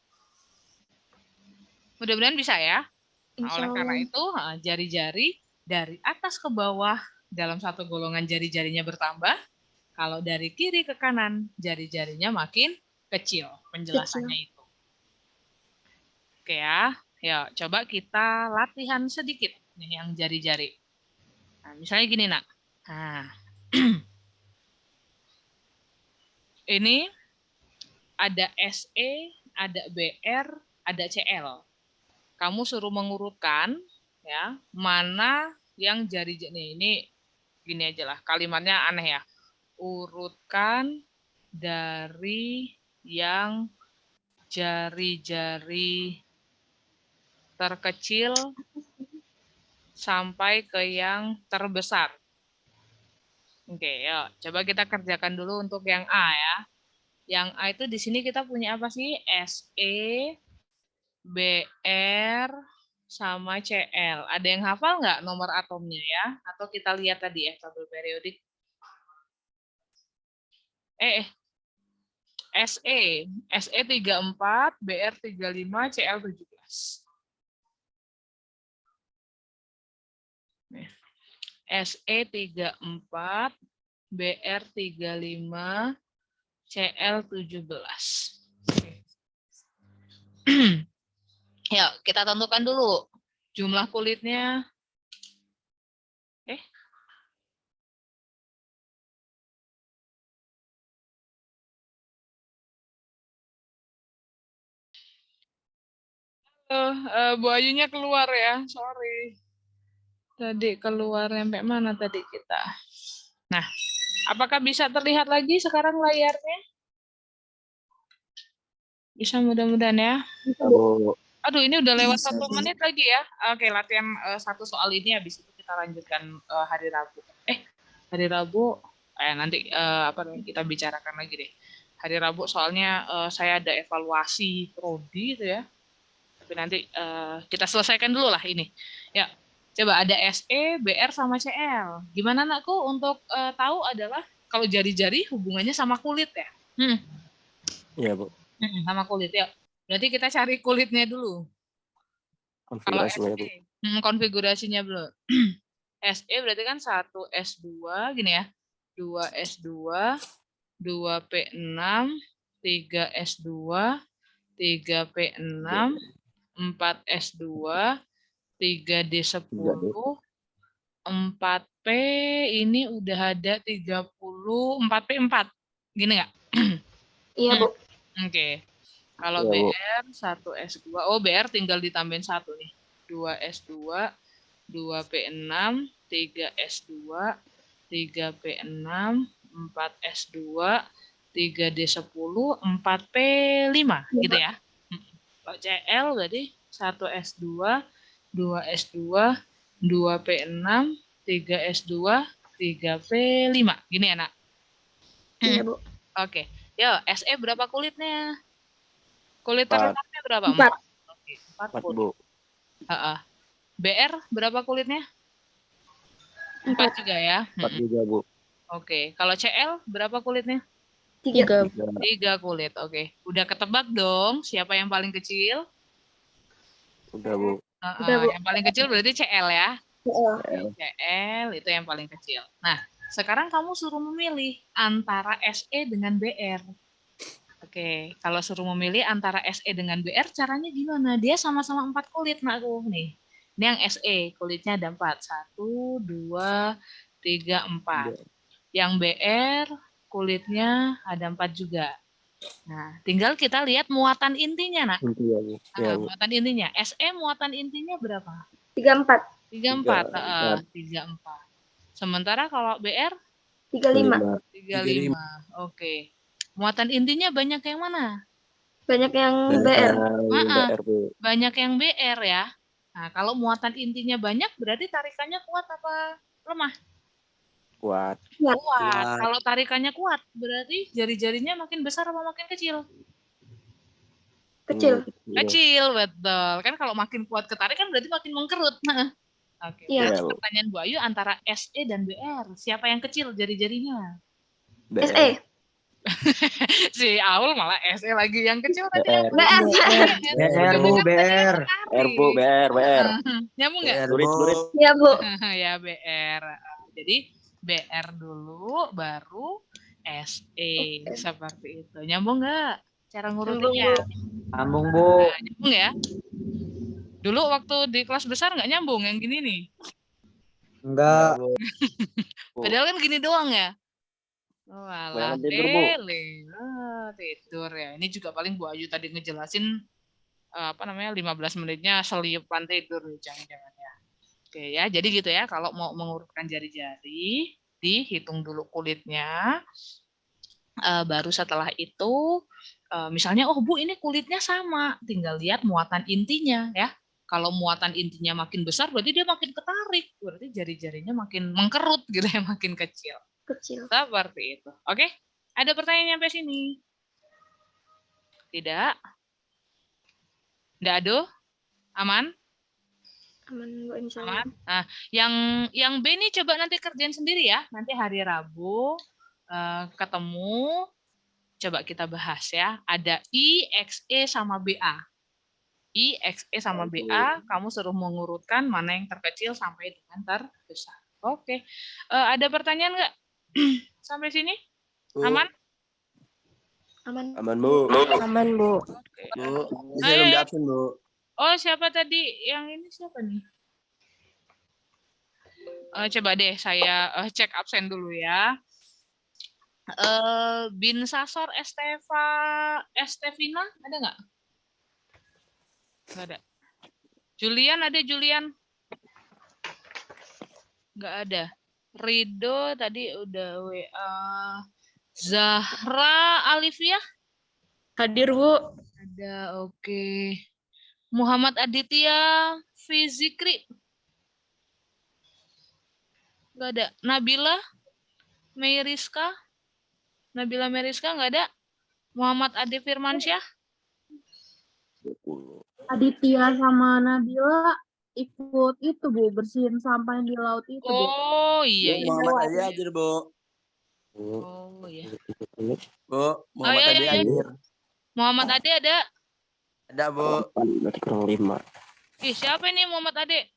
Mudah-mudahan bisa ya. Nah, oleh karena itu, jari-jari dari atas ke bawah dalam satu golongan jari-jarinya bertambah. Kalau dari kiri ke kanan, jari-jarinya makin kecil. Penjelasannya itu. Oke ya. Ya, coba kita latihan sedikit nih yang jari-jari. Nah, misalnya gini, Nak. Nah, ini ada SE, ada BR, ada CL. Kamu suruh mengurutkan ya, mana yang jari-jari ini gini aja lah, kalimatnya aneh ya. Urutkan dari yang jari-jari terkecil sampai ke yang terbesar. Oke, yuk. Coba kita kerjakan dulu untuk yang A ya. Yang A itu di sini kita punya apa sih? SE, BR, sama CL. Ada yang hafal nggak nomor atomnya ya? Atau kita lihat tadi ya, tabel periodik. SE 34, BR 35, CL 17. SE 34, BR 35, CL 17. Ya, kita tentukan dulu jumlah kulitnya. Bu Ayunya keluar ya, sorry. Tadi keluar sampai mana tadi kita? Nah, apakah bisa terlihat lagi sekarang layarnya? Bisa mudah-mudahan ya. Aduh, ini udah lewat 1 menit lagi ya. Oke, latihan 1 soal ini, habis itu kita lanjutkan hari Rabu. Hari Rabu, nanti kita bicarakan lagi deh. Hari Rabu soalnya saya ada evaluasi prodi itu ya. Tapi nanti kita selesaikan dulu lah ini. Ya, coba ada SE, BR, sama CL. Gimana anakku untuk tahu adalah kalau jari-jari hubungannya sama kulit ya? Iya, Bu. Sama kulit ya. Berarti kita cari kulitnya dulu. Kalau SE, konfigurasinya belum. SE berarti kan 1 S2 gini ya. 2 S2, 2 P6, 3 S2, 3 P6, 4 S2, 3 D10, 4P ini udah ada 30, 4P4. Gini nggak? Iya, Bu. Oke. Kalau BR 1 S2, BR tinggal ditambahin 1 nih. 2 S2, 2 P6, 3 S2, 3 P6, 4 S2, 3 D10, 4 P5 gitu ya. Kalau CL berarti 1 S2, 2 S2, 2 P6, 3 S2, 3 P5. Gini ya, Nak? Iya, Bu. Oke. Yo, SE berapa kulitnya? Kulit 4. terlengkapnya berapa? 4. Oke, 4 4, kulit. Bu. BR berapa kulitnya? 4 juga ya? 4 juga, Bu. Oke. Kalau CL berapa kulitnya? 3. 3 kulit. Oke. Udah ketebak dong siapa yang paling kecil? Udah, Bu. Udah, Bu. Yang paling kecil berarti CL ya? Iya. CL itu yang paling kecil. Nah, sekarang kamu suruh memilih antara SE dengan BR. Oke, kalau suruh memilih antara SE dengan BR, caranya gimana? Dia sama-sama 4 kulit, Nakku. Nih, ini yang SE, kulitnya ada 4. 1, 2, 3, 4. Yang BR, kulitnya ada 4 juga. Nah, tinggal kita lihat muatan intinya, Nak. Intinya, Bu. Ya, Bu. Muatan intinya. SE muatan intinya berapa? 34. 34. 34. Sementara kalau BR? 35. 35. Oke. Muatan intinya banyak yang mana? Banyak yang BR. BR, Bu. Banyak yang BR ya. Nah, kalau muatan intinya banyak berarti tarikannya kuat apa lemah? Kuat. Kuat. Kalau tarikannya kuat berarti jari-jarinya makin besar apa makin kecil? Kecil. Kecil, betul. Kan kalau makin kuat ketarik kan berarti makin mengkerut. Oke. Iya. Pertanyaan Bu Ayu antara SE dan BR, siapa yang kecil jari-jarinya? SE. Si Aul malah SE lagi yang kecil tadi. BR, Bu, BR. BR, Bu, BR. Nyambung nggak? Durit. Iya, Bu. Ya, BR. Jadi BR dulu, baru SE. Seperti itu. Nyambung nggak cara ngurutinnya? Nyambung, Bu. Nyambung ya? Dulu waktu di kelas besar nggak nyambung yang gini nih? Enggak. Padahal kan gini doang ya? Walah, tidur, Bu. Tidur ya. Ini juga paling Bu Ayu tadi ngejelasin 15 menitnya seliupan tidur nih, jangan-jangan ya. Oke ya, jadi gitu ya. Kalau mau mengurutkan jari-jari, dihitung dulu kulitnya. Baru setelah itu, misalnya, Bu ini kulitnya sama, tinggal lihat muatan intinya ya. Kalau muatan intinya makin besar, berarti dia makin ketarik. Berarti jari-jarinya makin mengkerut gitu ya, makin kecil. Kecil. Seperti itu. Oke? Ada pertanyaan sampai sini? Tidak? Tidak ada? Aman? Aman Bu, insya Aman. Allah. Nah, yang B ini coba nanti kerjain sendiri ya. Nanti hari Rabu ketemu, coba kita bahas ya. Ada I, X, E sama BA. I, X, E sama BA, kamu suruh mengurutkan mana yang terkecil sampai dengan terbesar. Oke. Ada pertanyaan nggak? Sampai sini? Aman? Aman. Aman, Bu. Aman Bu. Oke. Bu, Ayo, belum ya. diabsen, Bu. Oh, siapa tadi? Yang ini siapa nih? Coba deh saya cek absen dulu ya. Bin Sasor Estevina ada nggak? Nggak ada. Julian ada Julian? Nggak ada. Rido tadi udah WA. Zahra Alifia? Hadir, Bu. Ada, oke. Muhammad Aditya Fizikri? Nggak ada. Nabila Meriska? Nabila Meriska nggak ada. Muhammad Ade Firmansyah? Aditya sama Nabila ikut itu Bu, bersihin sampah yang di laut itu Bu. Oh iya. Iya. Muhammad Ali hadir, Bu. Oh iya. Bu, Muhammad Ali iya. hadir. Muhammad Ade ada? Ada, Bu. Berarti kurang 5. Ih, siapa ini Muhammad Ade?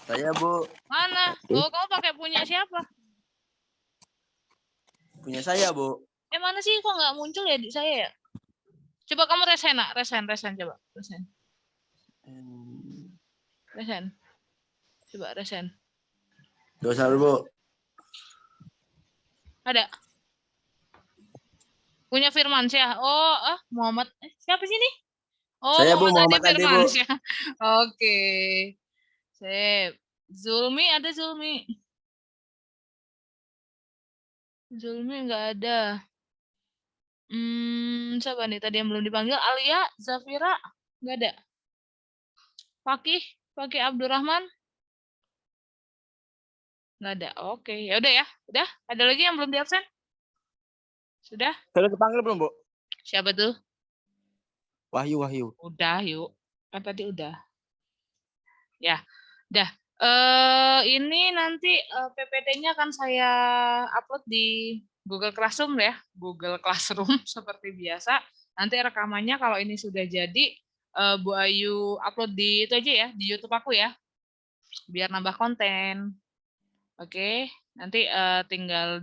Saya, Bu. Mana? Oh, kamu pakai punya siapa? Punya saya, Bu. Mana sih kok nggak muncul ya di saya ya? Coba kamu resen, nak. Resen coba. Resen. Coba resen. Dosa, Bu. Ada. Punya Firmansyah. Oh, Muhammad. Siapa sih ini? Oh, Saya, Bu, Muhammad Ade Ade, Bu. Firmansyah. Oke. Sip. Zulmi ada Zulmi? Zulmi nggak ada. Siapa nih tadi yang belum dipanggil? Alia, Zafira, nggak ada. Fakih Abdurrahman, nggak ada. Oke, ya udah ya. Udah. Ada lagi yang belum diabsen? Sudah? Sudah dipanggil belum, Bu? Siapa tuh? Wahyu. Udah, yuk. Kan tadi udah. Ya, udah. Ini nanti PPT-nya akan saya upload di Google Classroom ya, Google Classroom seperti biasa. Nanti rekamannya kalau ini sudah jadi, Bu Ayu upload di itu aja ya, di YouTube aku ya, biar nambah konten. Oke, nanti tinggal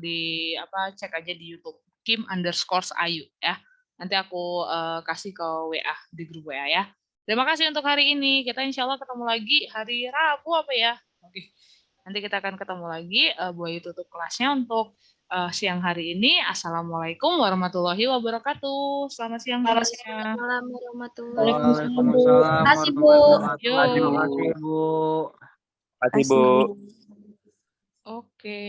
cek aja di YouTube Kim_Ayu ya. Nanti aku kasih ke WA di grup WA ya. Terima kasih untuk hari ini. Kita insya Allah ketemu lagi hari Rabu apa ya? Oke. Nanti kita akan ketemu lagi. Bu Ayu tutup kelasnya untuk siang hari ini. Assalamualaikum warahmatullahi wabarakatuh. Selamat siang. Assalamualaikum warahmatullahi Waalaikumsalam. Terima kasih Bu. Terima kasih, Bu. Terima kasih, Bu. Oke.